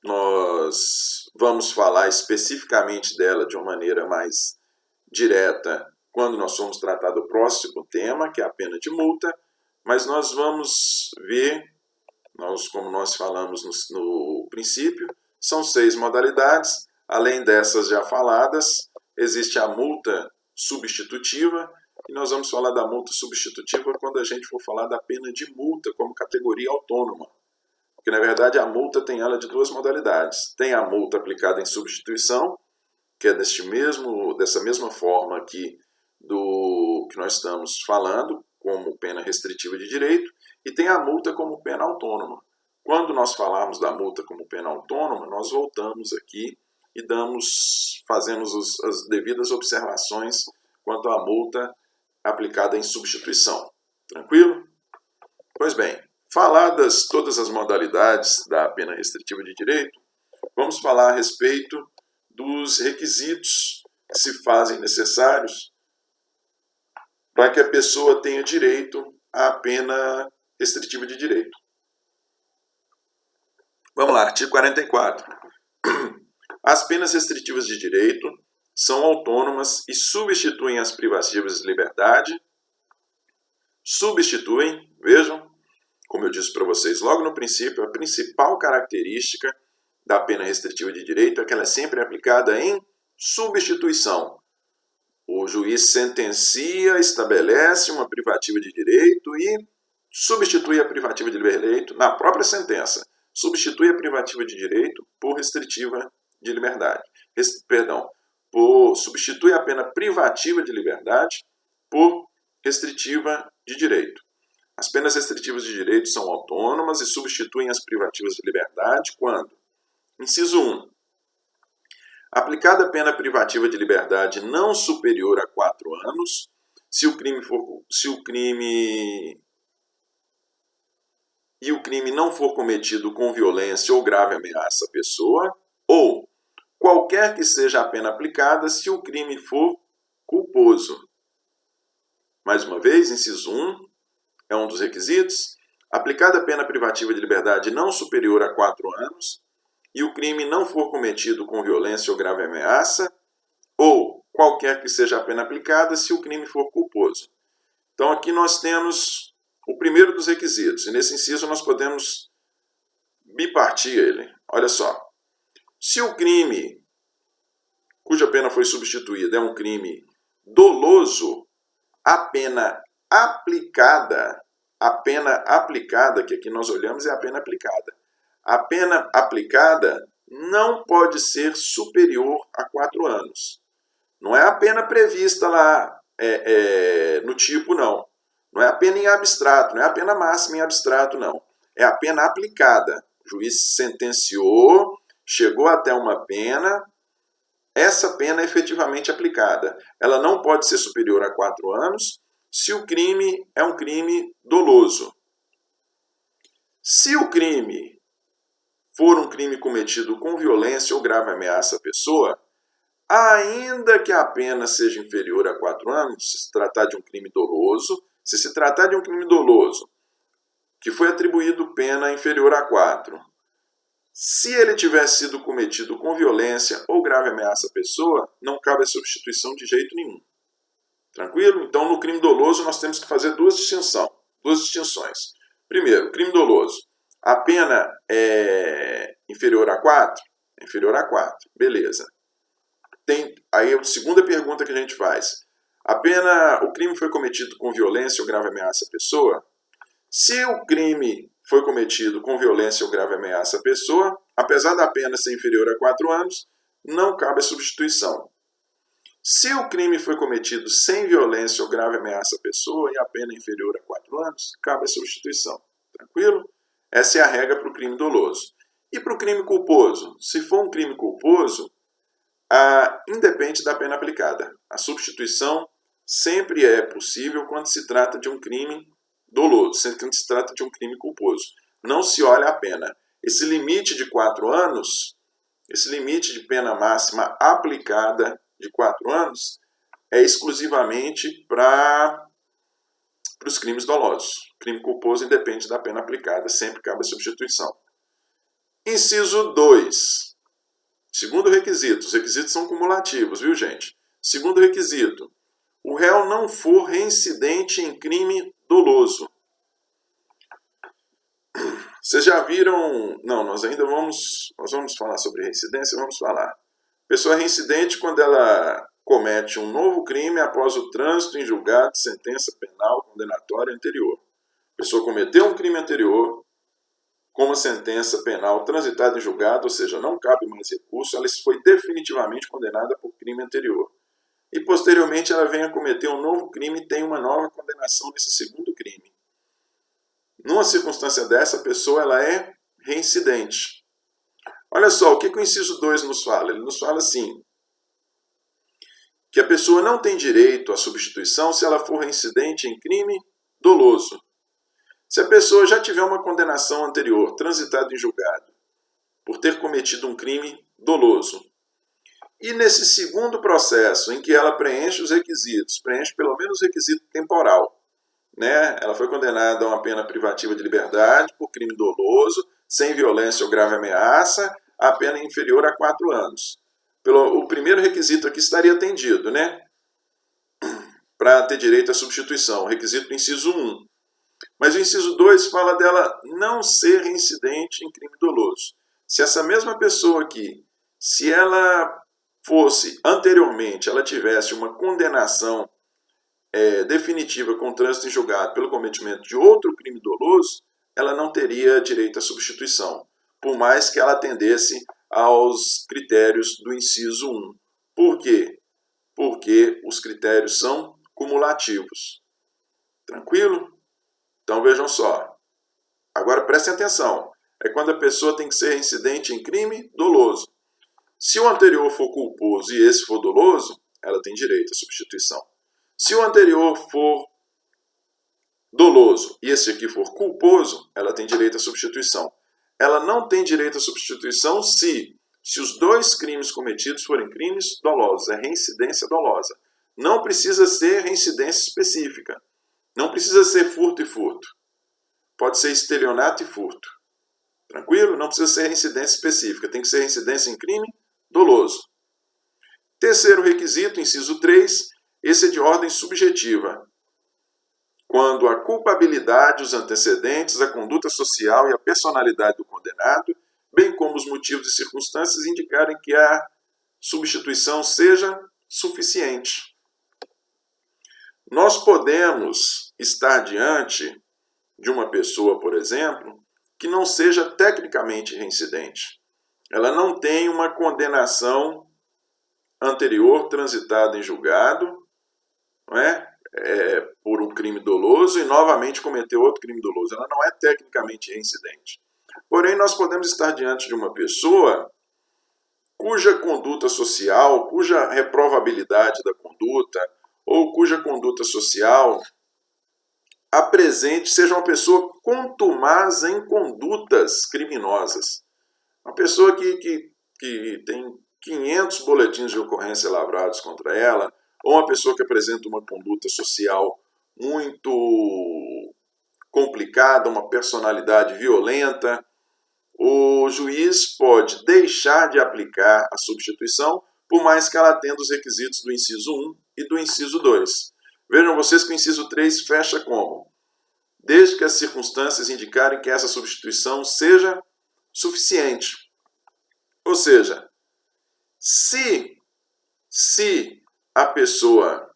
nós vamos falar especificamente dela de uma maneira mais direta quando nós formos tratar do próximo tema, que é a pena de multa, mas nós vamos ver, como nós falamos no princípio, são 6 modalidades, além dessas já faladas, existe a multa substitutiva, e nós vamos falar da multa substitutiva quando a gente for falar da pena de multa como categoria autônoma. Porque, na verdade, a multa tem ela de 2 modalidades. Tem a multa aplicada em substituição, que é dessa mesma forma aqui do que nós estamos falando, como pena restritiva de direito, e tem a multa como pena autônoma. Quando nós falarmos da multa como pena autônoma, nós voltamos aqui e fazemos as devidas observações quanto à multa aplicada em substituição. Tranquilo? Pois bem, faladas todas as modalidades da pena restritiva de direito, vamos falar a respeito dos requisitos que se fazem necessários para que a pessoa tenha direito à pena restritiva de direito. Vamos lá, artigo 44. As penas restritivas de direito são autônomas e substituem as privativas de liberdade. Substituem, vejam, como eu disse para vocês logo no princípio, a principal característica da pena restritiva de direito é que ela é sempre aplicada em substituição. O juiz sentencia, estabelece uma privativa de direito e substitui a privativa de direito na própria sentença. Substitui a privativa de direito por restritiva de liberdade. Substitui a pena privativa de liberdade por restritiva de direito. As penas restritivas de direito são autônomas e substituem as privativas de liberdade quando? Inciso 1. Aplicada a pena privativa de liberdade não superior a 4 anos, se o crime não for cometido com violência ou grave ameaça à pessoa, ou qualquer que seja a pena aplicada se o crime for culposo. Mais uma vez, inciso 1 é um dos requisitos. Aplicada a pena privativa de liberdade não superior a 4 anos, e o crime não for cometido com violência ou grave ameaça, ou qualquer que seja a pena aplicada se o crime for culposo. Então aqui nós temos o primeiro dos requisitos, e nesse inciso nós podemos bipartir ele. Olha só, se o crime cuja pena foi substituída é um crime doloso, a pena aplicada, que aqui nós olhamos é a pena aplicada. A pena aplicada não pode ser superior a 4 anos. Não é a pena prevista lá no tipo, não. Não é a pena em abstrato, não é a pena máxima em abstrato, não. É a pena aplicada. O juiz sentenciou, chegou até uma pena, essa pena é efetivamente aplicada. Ela não pode ser superior a 4 anos se o crime é um crime doloso. Se o crime for um crime cometido com violência ou grave ameaça à pessoa, ainda que a pena seja inferior a 4 anos, se tratar de um crime doloso, se tratar de um crime doloso que foi atribuído pena inferior a 4, se ele tiver sido cometido com violência ou grave ameaça à pessoa, não cabe a substituição de jeito nenhum. Tranquilo? Então, no crime doloso, nós temos que fazer duas distinções. Primeiro, crime doloso. A pena é inferior a 4? É inferior a 4. Beleza. Aí a segunda pergunta que a gente faz. O crime foi cometido com violência ou grave ameaça à pessoa? Se o crime foi cometido com violência ou grave ameaça à pessoa, apesar da pena ser inferior a 4 anos, não cabe a substituição. Se o crime foi cometido sem violência ou grave ameaça à pessoa e a pena é inferior a 4 anos, cabe a substituição. Tranquilo? Essa é a regra para o crime doloso. E para o crime culposo? Se for um crime culposo, independe da pena aplicada. A substituição sempre é possível quando se trata de um crime doloso, quando se trata de um crime culposo. Não se olha a pena. Esse limite de 4 anos, esse limite de pena máxima aplicada de 4 anos, é exclusivamente para os crimes dolosos. Crime culposo independe da pena aplicada, sempre cabe a substituição. Inciso 2. Segundo requisito. Os requisitos são cumulativos, viu, gente? Segundo requisito. O réu não for reincidente em crime doloso. Vocês já viram... Não, nós vamos falar sobre reincidência, vamos falar. Pessoa reincidente quando ela comete um novo crime após o trânsito em julgado de sentença penal condenatória anterior. A pessoa cometeu um crime anterior, com uma sentença penal transitada em julgado, ou seja, não cabe mais recurso, ela foi definitivamente condenada por crime anterior. E posteriormente ela vem a cometer um novo crime e tem uma nova condenação nesse segundo crime. Numa circunstância dessa, a pessoa ela é reincidente. Olha só, o que o inciso 2 nos fala? Ele nos fala assim, que a pessoa não tem direito à substituição se ela for reincidente em crime doloso. Se a pessoa já tiver uma condenação anterior transitada em julgado por ter cometido um crime doloso, e nesse segundo processo em que ela preenche os requisitos, preenche pelo menos o requisito temporal, né? Ela foi condenada a uma pena privativa de liberdade por crime doloso, sem violência ou grave ameaça, a pena é inferior a 4 anos. O primeiro requisito aqui estaria atendido, né? Para ter direito à substituição, o requisito do inciso 1. Mas o inciso 2 fala dela não ser reincidente em crime doloso. Se essa mesma pessoa aqui, se ela fosse anteriormente, ela tivesse uma condenação definitiva com trânsito em julgado pelo cometimento de outro crime doloso, ela não teria direito à substituição, por mais que ela atendesse aos critérios do inciso 1. Por quê? Porque os critérios são cumulativos. Tranquilo? Então vejam só. Agora prestem atenção. É quando a pessoa tem que ser reincidente em crime doloso. Se o anterior for culposo e esse for doloso, ela tem direito à substituição. Se o anterior for doloso e esse aqui for culposo, ela tem direito à substituição. Ela não tem direito à substituição se os dois crimes cometidos forem crimes dolosos. É reincidência dolosa. Não precisa ser reincidência específica. Não precisa ser furto e furto. Pode ser estelionato e furto. Tranquilo? Não precisa ser reincidência específica. Tem que ser reincidência em crime doloso. Terceiro requisito, inciso 3, esse é de ordem subjetiva. Quando a culpabilidade, os antecedentes, a conduta social e a personalidade do condenado, bem como os motivos e circunstâncias, indicarem que a substituição seja suficiente. Nós podemos estar diante de uma pessoa, por exemplo, que não seja tecnicamente reincidente. Ela não tem uma condenação anterior transitada em julgado, não é? Por um crime doloso e novamente cometeu outro crime doloso. Ela não é tecnicamente reincidente. Porém, nós podemos estar diante de uma pessoa cuja conduta social, cuja reprovabilidade da conduta, ou cuja conduta social apresente, seja uma pessoa contumaz em condutas criminosas. Uma pessoa que tem 500 boletins de ocorrência lavrados contra ela, ou uma pessoa que apresenta uma conduta social muito complicada, uma personalidade violenta, o juiz pode deixar de aplicar a substituição, por mais que ela atenda os requisitos do inciso 1 e do inciso 2. Vejam vocês que o inciso 3 fecha como? Desde que as circunstâncias indicarem que essa substituição seja suficiente. Ou seja, se a pessoa,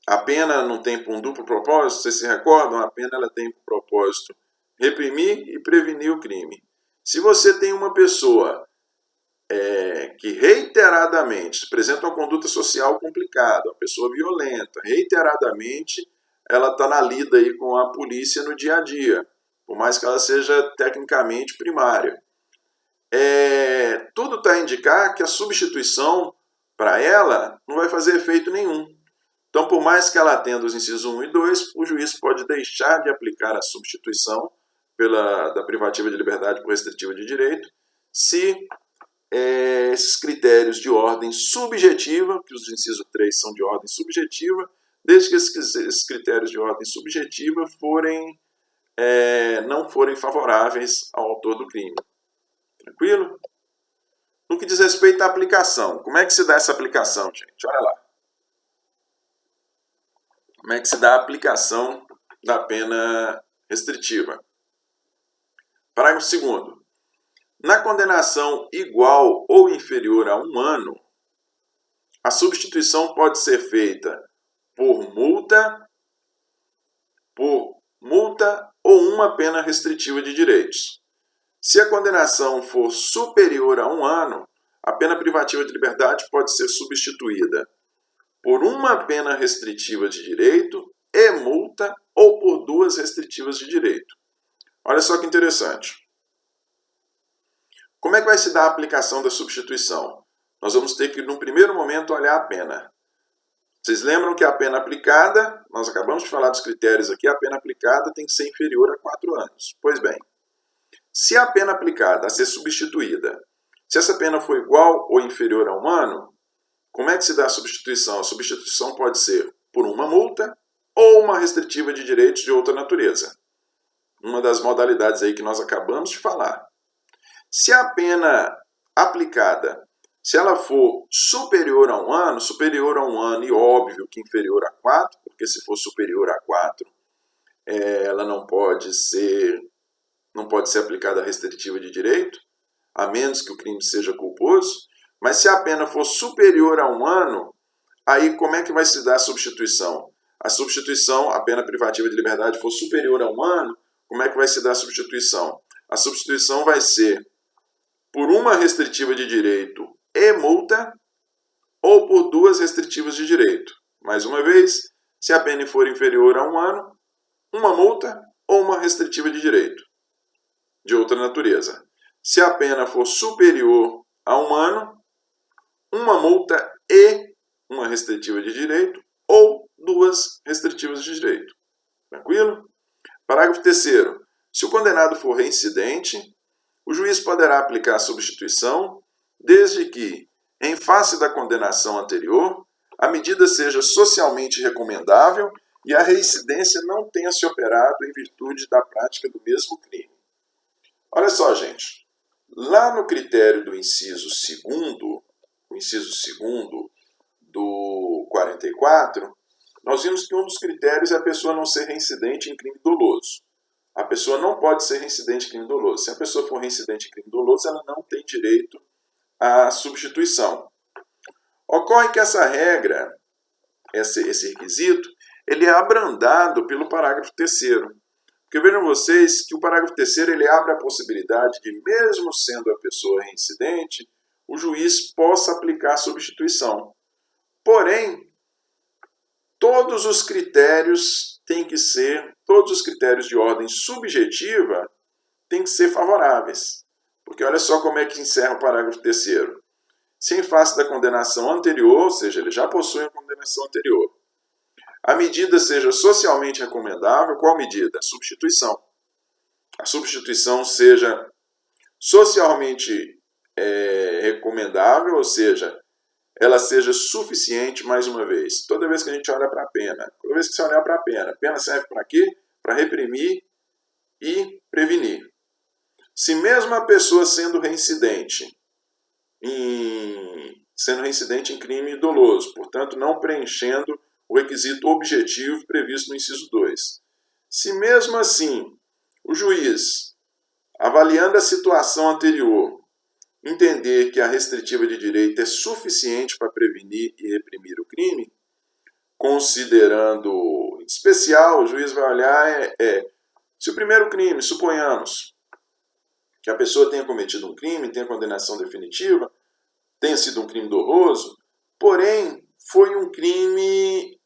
a pena não tem um duplo propósito, vocês se recordam? A pena ela tem por propósito reprimir e prevenir o crime. Se você tem uma pessoa que reiteradamente apresenta uma conduta social complicada, uma pessoa violenta, reiteradamente ela está na lida aí com a polícia no dia a dia, por mais que ela seja tecnicamente primária. Tudo está a indicar que a substituição para ela não vai fazer efeito nenhum. Então, por mais que ela atenda os incisos 1 e 2, o juiz pode deixar de aplicar a substituição da privativa de liberdade por restritiva de direito, se esses critérios de ordem subjetiva, que os incisos 3 são de ordem subjetiva, desde que esses critérios de ordem subjetiva não forem favoráveis ao autor do crime. Tranquilo? No que diz respeito à aplicação, como é que se dá essa aplicação, gente? Olha lá. Como é que se dá a aplicação da pena restritiva? Parágrafo 2º. Na condenação igual ou inferior a 1 ano, a substituição pode ser feita por multa ou uma pena restritiva de direitos. Se a condenação for superior a 1 ano, a pena privativa de liberdade pode ser substituída por uma pena restritiva de direito e multa ou por 2 restritivas de direito. Olha só que interessante. Como é que vai se dar a aplicação da substituição? Nós vamos ter que, no primeiro momento, olhar a pena. Vocês lembram que a pena aplicada, nós acabamos de falar dos critérios aqui, a pena aplicada tem que ser inferior a 4 anos. Pois bem, se a pena aplicada a ser substituída, se essa pena for igual ou inferior a 1 ano, como é que se dá a substituição? A substituição pode ser por uma multa ou uma restritiva de direitos de outra natureza. Uma das modalidades aí que nós acabamos de falar. Se a pena aplicada, se ela for superior a 1 ano e óbvio que inferior a 4, porque se for superior a 4, ela não pode ser aplicada a restritiva de direito, a menos que o crime seja culposo. Mas se a pena for superior a 1 ano, aí como é que vai se dar a substituição? A pena privativa de liberdade for superior a 1 ano, como é que vai se dar a substituição? A substituição vai ser por uma restritiva de direito e multa ou por 2 restritivas de direito. Mais uma vez, se a pena for inferior a 1 ano, uma multa ou uma restritiva de direito de outra natureza. Se a pena for superior a 1 ano, uma multa e uma restritiva de direito ou 2 restritivas de direito. Tranquilo? Parágrafo 3º. Se o condenado for reincidente, o juiz poderá aplicar a substituição desde que, em face da condenação anterior, a medida seja socialmente recomendável e a reincidência não tenha se operado em virtude da prática do mesmo crime. Olha só, gente. Lá no critério do inciso 2º, o inciso 2º do 44, nós vimos que um dos critérios é a pessoa não ser reincidente em crime doloso. A pessoa não pode ser reincidente em crime doloso. Se a pessoa for reincidente em crime doloso, ela não tem direito à substituição. Ocorre que essa regra, esse requisito, ele é abrandado pelo parágrafo 3º. Porque vejam vocês que o parágrafo 3º ele abre a possibilidade de, mesmo sendo a pessoa reincidente, o juiz possa aplicar a substituição. Porém, todos os critérios de ordem subjetiva têm que ser favoráveis. Porque olha só como é que encerra o parágrafo 3º. Se em face da condenação anterior, ou seja, ele já possui a condenação anterior, a medida seja socialmente recomendável, qual medida? A substituição. A substituição seja socialmente recomendável, ou seja, ela seja suficiente, mais uma vez. Toda vez que a gente olha para a pena, toda vez que você olhar para a pena serve para quê? Para reprimir e prevenir. Se mesmo a pessoa sendo reincidente em crime doloso, portanto não preenchendo o requisito objetivo previsto no inciso 2. Se mesmo assim o juiz, avaliando a situação anterior, entender que a restritiva de direito é suficiente para prevenir e reprimir o crime, considerando, em especial, o juiz vai olhar se o primeiro crime, suponhamos que a pessoa tenha cometido um crime, tenha condenação definitiva, tenha sido um crime doloso, porém foi um crime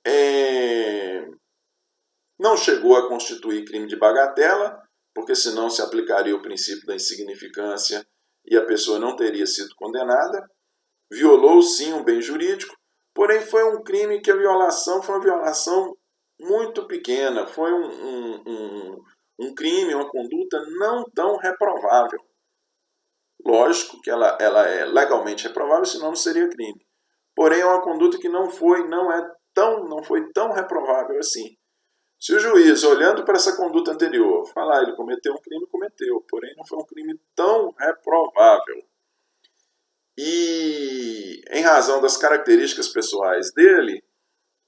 não chegou a constituir crime de bagatela, porque senão se aplicaria o princípio da insignificância e a pessoa não teria sido condenada. Violou sim um bem jurídico, porém foi um crime que a violação foi uma violação muito pequena, foi um crime, uma conduta não tão reprovável. Lógico que ela é legalmente reprovável, senão não seria crime. Porém é uma conduta que não foi tão reprovável assim. Se o juiz, olhando para essa conduta anterior, falar ele cometeu um crime, cometeu, porém não foi um crime tão reprovável. E, em razão das características pessoais dele,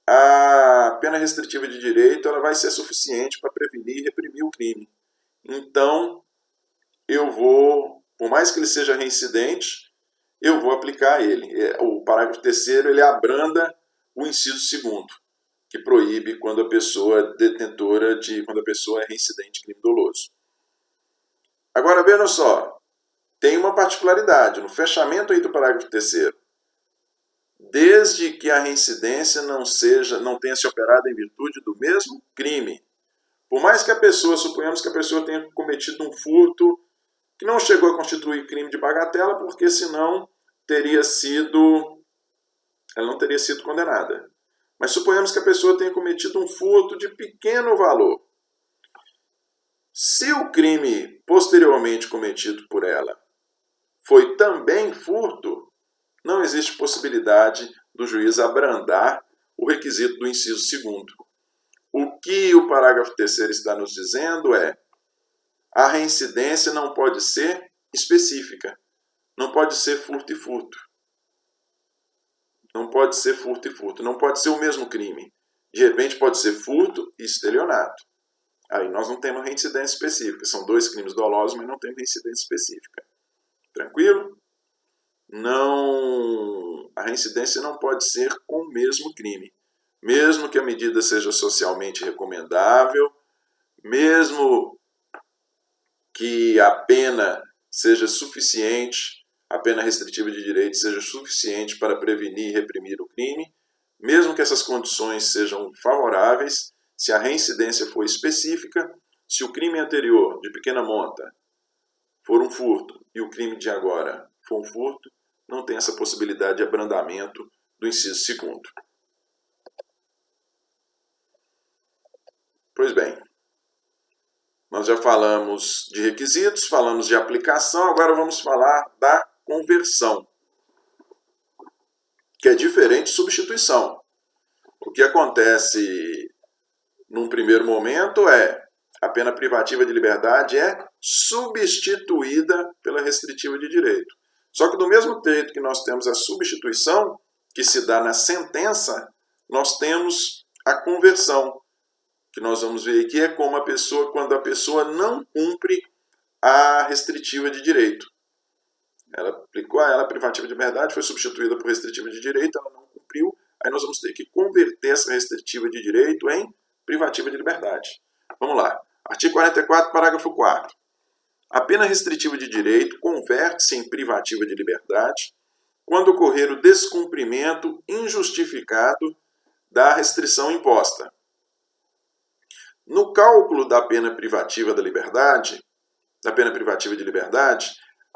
a pena restritiva de direito ela vai ser suficiente para prevenir e reprimir o crime. Então, eu vou, por mais que ele seja reincidente, eu vou aplicar ele. O parágrafo 3º ele abranda o inciso 2º, que proíbe quando a pessoa é detentora quando a pessoa é reincidente em crime doloso. Agora, veja só, tem uma particularidade, no fechamento aí do parágrafo 3º, desde que a reincidência não tenha se operado em virtude do mesmo crime. Por mais que suponhamos que a pessoa tenha cometido um furto que não chegou a constituir crime de bagatela, porque senão ela não teria sido condenada. Mas suponhamos que a pessoa tenha cometido um furto de pequeno valor. Se o crime posteriormente cometido por ela foi também furto, não existe possibilidade do juiz abrandar o requisito do inciso 2º. O que o parágrafo 3º está nos dizendo é: a reincidência não pode ser específica, não pode ser furto e furto. Não pode ser furto e furto, não pode ser o mesmo crime. De repente pode ser furto e estelionato. Aí nós não temos reincidência específica, são 2 crimes dolosos, mas não temos reincidência específica. Tranquilo? A reincidência não pode ser com o mesmo crime. Mesmo que a medida seja socialmente recomendável, mesmo que a pena seja suficiente, a pena restritiva de direito seja suficiente para prevenir e reprimir o crime, mesmo que essas condições sejam favoráveis, se a reincidência for específica, se o crime anterior de pequena monta for um furto e o crime de agora for um furto, não tem essa possibilidade de abrandamento do inciso 2º. Pois bem, nós já falamos de requisitos, falamos de aplicação, agora vamos falar da conversão, que é diferente de substituição. O que acontece num primeiro momento a pena privativa de liberdade é substituída pela restritiva de direito. Só que do mesmo jeito que nós temos a substituição, que se dá na sentença, nós temos a conversão, que nós vamos ver aqui quando a pessoa não cumpre a restritiva de direito. Ela aplicou a ela a privativa de liberdade, foi substituída por restritiva de direito, ela não cumpriu, aí nós vamos ter que converter essa restritiva de direito em privativa de liberdade. Vamos lá. Artigo 44, parágrafo 4º. A pena restritiva de direito converte-se em privativa de liberdade quando ocorrer o descumprimento injustificado da restrição imposta. No cálculo da pena privativa de liberdade,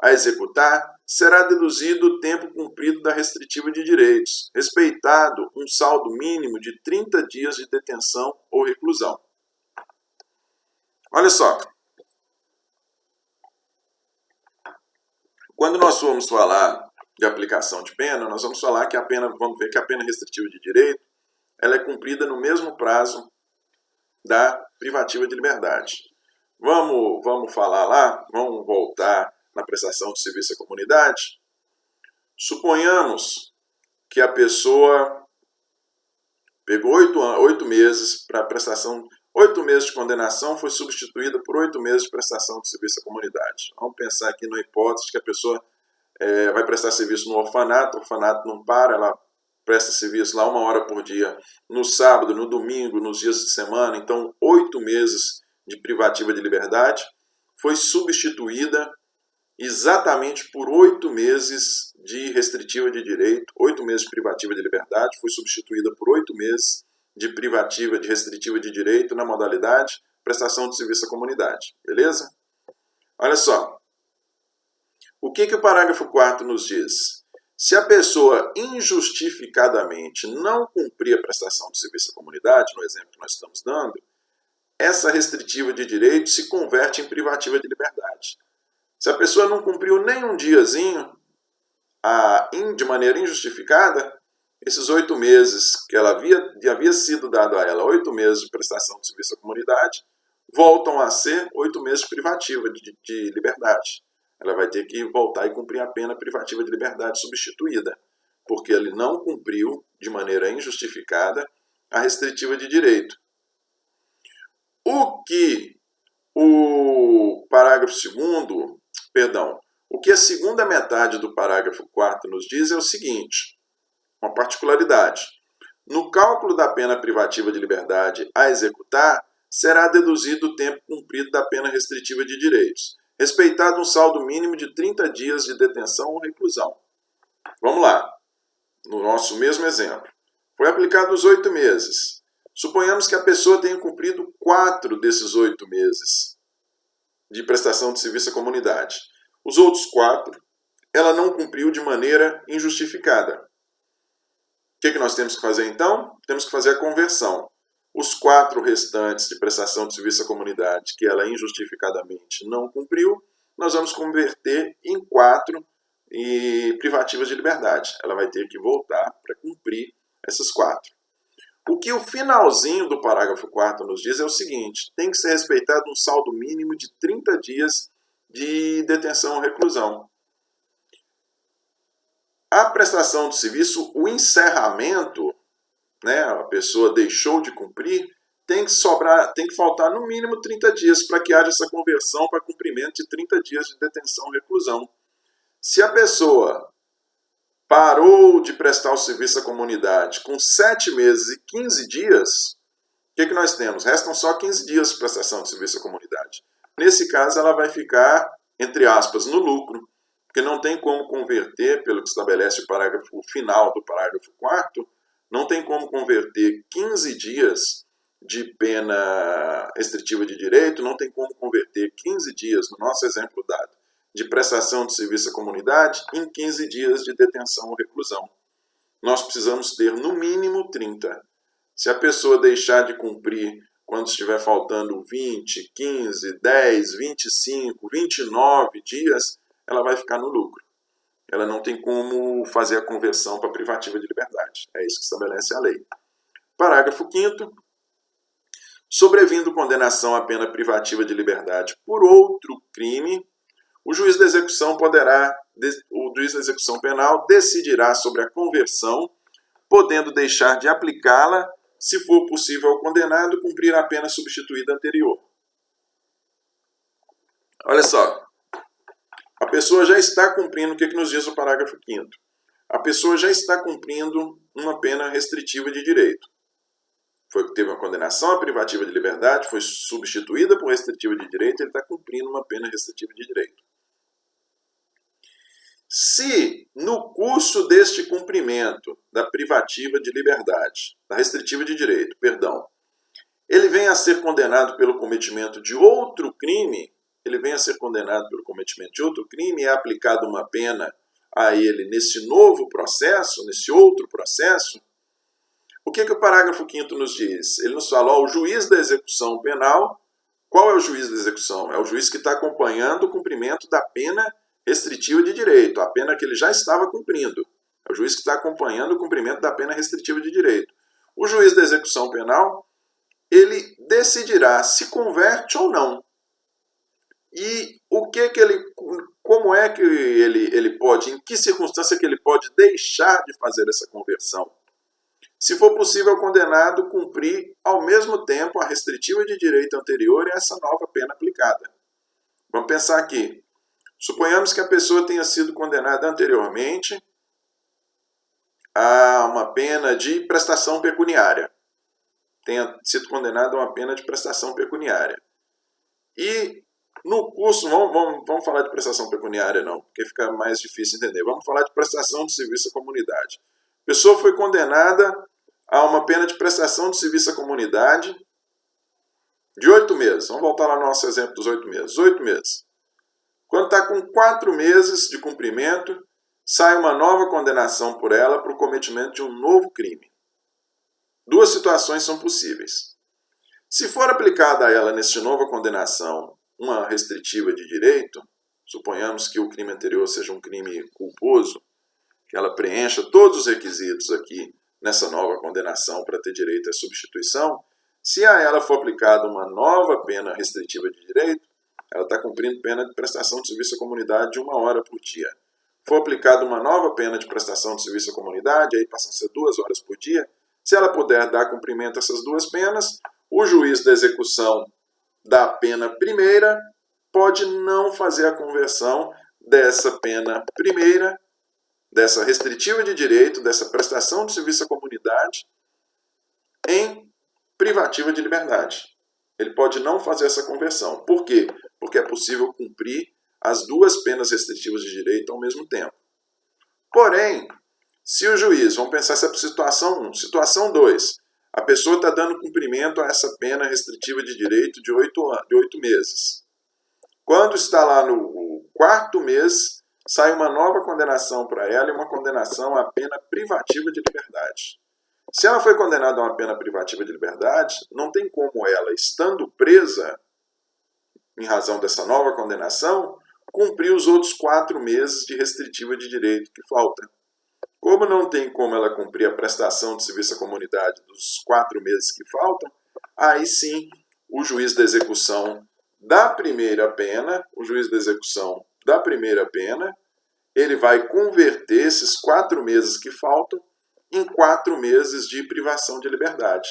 a executar, será deduzido o tempo cumprido da restritiva de direitos, respeitado um saldo mínimo de 30 dias de detenção ou reclusão. Olha só. Quando nós formos falar de aplicação de pena, nós vamos falar que vamos ver que a pena restritiva de direito, ela é cumprida no mesmo prazo da privativa de liberdade. Vamos falar lá, vamos voltar na prestação de serviço à comunidade. Suponhamos que a pessoa pegou 8 meses para prestação, 8 meses de condenação foi substituída por 8 meses de prestação de serviço à comunidade. Vamos pensar aqui na hipótese de que a pessoa vai prestar serviço no orfanato, o orfanato não para, ela presta serviço lá 1 hora por dia, no sábado, no domingo, nos dias de semana, então 8 meses de privativa de liberdade, foi substituída exatamente por 8 meses de restritiva de direito, 8 meses de privativa de liberdade, foi substituída por 8 meses de privativa, de restritiva de direito na modalidade prestação de serviço à comunidade, beleza? Olha só, o que o parágrafo 4º nos diz? Se a pessoa injustificadamente não cumprir a prestação de serviço à comunidade, no exemplo que nós estamos dando, essa restritiva de direito se converte em privativa de liberdade. Se a pessoa não cumpriu nem um diazinho de maneira injustificada, esses 8 meses que havia sido dado a ela, 8 meses de prestação de serviço à comunidade, voltam a ser 8 meses de privativa de liberdade. Ela vai ter que voltar e cumprir a pena privativa de liberdade substituída, porque ele não cumpriu de maneira injustificada a restritiva de direito. O que o que a segunda metade do parágrafo 4º nos diz é o seguinte, uma particularidade. No cálculo da pena privativa de liberdade a executar, será deduzido o tempo cumprido da pena restritiva de direitos, respeitado um saldo mínimo de 30 dias de detenção ou reclusão. Vamos lá, no nosso mesmo exemplo. Foi aplicado os 8 meses. Suponhamos que a pessoa tenha cumprido 4 desses 8 meses de prestação de serviço à comunidade. Os outros 4, ela não cumpriu de maneira injustificada. O que nós temos que fazer então? Temos que fazer a conversão. Os 4 restantes de prestação de serviço à comunidade que ela injustificadamente não cumpriu, nós vamos converter em 4 privativas de liberdade. Ela vai ter que voltar para cumprir essas 4. O que o finalzinho do parágrafo 4º nos diz é o seguinte, tem que ser respeitado um saldo mínimo de 30 dias de detenção ou reclusão. A prestação de serviço, o encerramento, a pessoa deixou de cumprir, tem que faltar no mínimo 30 dias para que haja essa conversão para cumprimento de 30 dias de detenção ou reclusão. Se a pessoa parou de prestar o serviço à comunidade com 7 meses e 15 dias, o que nós temos? Restam só 15 dias de prestação de serviço à comunidade. Nesse caso, ela vai ficar, entre aspas, no lucro, porque não tem como converter, pelo que estabelece o final do parágrafo 4º, não tem como converter 15 dias de pena restritiva de direito, não tem como converter 15 dias, no nosso exemplo dado, de prestação de serviço à comunidade em 15 dias de detenção ou reclusão. Nós precisamos ter no mínimo 30. Se a pessoa deixar de cumprir quando estiver faltando 20, 15, 10, 25, 29 dias, ela vai ficar no lucro. Ela não tem como fazer a conversão para privativa de liberdade. É isso que estabelece a lei. Parágrafo 5º. Sobrevindo condenação à pena privativa de liberdade por outro crime, o juiz da execução penal decidirá sobre a conversão, podendo deixar de aplicá-la se for possível ao condenado cumprir a pena substituída anterior. Olha só, a pessoa já está cumprindo o que nos diz o parágrafo 5º. A pessoa já está cumprindo uma pena restritiva de direito. Teve uma condenação à privativa de liberdade, foi substituída por restritiva de direito, ele está cumprindo uma pena restritiva de direito. Se, no curso deste cumprimento da privativa de liberdade, da restritiva de direito, ele vem a ser condenado pelo cometimento de outro crime, e é aplicada uma pena a ele nesse novo processo, nesse outro processo, o que o parágrafo 5º nos diz? Ele nos fala, o juiz da execução penal, qual é o juiz da execução? É o juiz que está acompanhando o cumprimento da pena restritiva de direito, a pena que ele já estava cumprindo. É o juiz que está acompanhando o cumprimento da pena restritiva de direito. O juiz da execução penal, ele decidirá se converte ou não. E como é que ele pode, em que circunstância que ele pode deixar de fazer essa conversão? Se for possível ao condenado cumprir ao mesmo tempo a restritiva de direito anterior e essa nova pena aplicada. Vamos pensar aqui. Suponhamos que a pessoa tenha sido condenada anteriormente a uma pena de prestação pecuniária. Tenha sido condenada a uma pena de prestação pecuniária. E no curso, vamos falar de prestação pecuniária não, porque fica mais difícil entender. Vamos falar de prestação de serviço à comunidade. A pessoa foi condenada a uma pena de prestação de serviço à comunidade de 8 meses. Vamos voltar lá no nosso exemplo dos 8 meses. 8 meses. Quando está com 4 meses de cumprimento, sai uma nova condenação por ela para o cometimento de um novo crime. Duas situações são possíveis. Se for aplicada a ela nesta nova condenação uma restritiva de direito, suponhamos que o crime anterior seja um crime culposo, que ela preencha todos os requisitos aqui nessa nova condenação para ter direito à substituição, se a ela for aplicada uma nova pena restritiva de direito, ela está cumprindo pena de prestação de serviço à comunidade de 1 hora por dia. For aplicada uma nova pena de prestação de serviço à comunidade, aí passam a ser 2 horas por dia. Se ela puder dar cumprimento a essas 2 penas, o juiz da execução da pena primeira pode não fazer a conversão dessa pena primeira, dessa restritiva de direito, dessa prestação de serviço à comunidade, em privativa de liberdade. Ele pode não fazer essa conversão. Por quê? Porque é possível cumprir as 2 penas restritivas de direito ao mesmo tempo. Porém, se o juiz, vamos pensar essa situação 1, situação 2, a pessoa está dando cumprimento a essa pena restritiva de direito de 8 meses. Quando está lá no 4º mês, sai uma nova condenação para ela e uma condenação à pena privativa de liberdade. Se ela foi condenada a uma pena privativa de liberdade, não tem como ela, estando presa, em razão dessa nova condenação, cumprir os outros 4 meses de restritiva de direito que faltam. Como não tem como ela cumprir a prestação de serviço à comunidade dos 4 meses que faltam, aí sim o juiz da execução da primeira pena, ele vai converter esses 4 meses que faltam em 4 meses de privação de liberdade.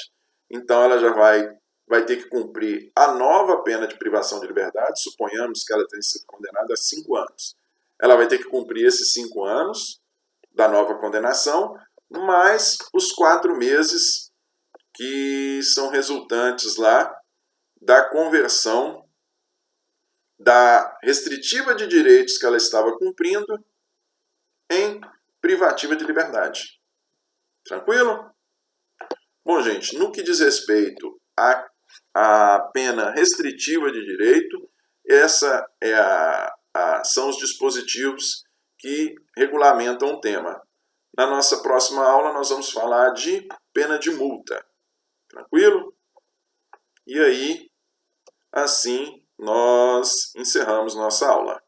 Então ela já vai ter que cumprir a nova pena de privação de liberdade, suponhamos que ela tenha sido condenada a 5 anos. Ela vai ter que cumprir esses 5 anos da nova condenação, mais os 4 meses que são resultantes lá da conversão da restritiva de direitos que ela estava cumprindo em privativa de liberdade. Tranquilo? Bom, gente, no que diz respeito à pena restritiva de direito, essa são os dispositivos que regulamentam o tema. Na nossa próxima aula, nós vamos falar de pena de multa. Tranquilo? E aí, assim, nós encerramos nossa aula.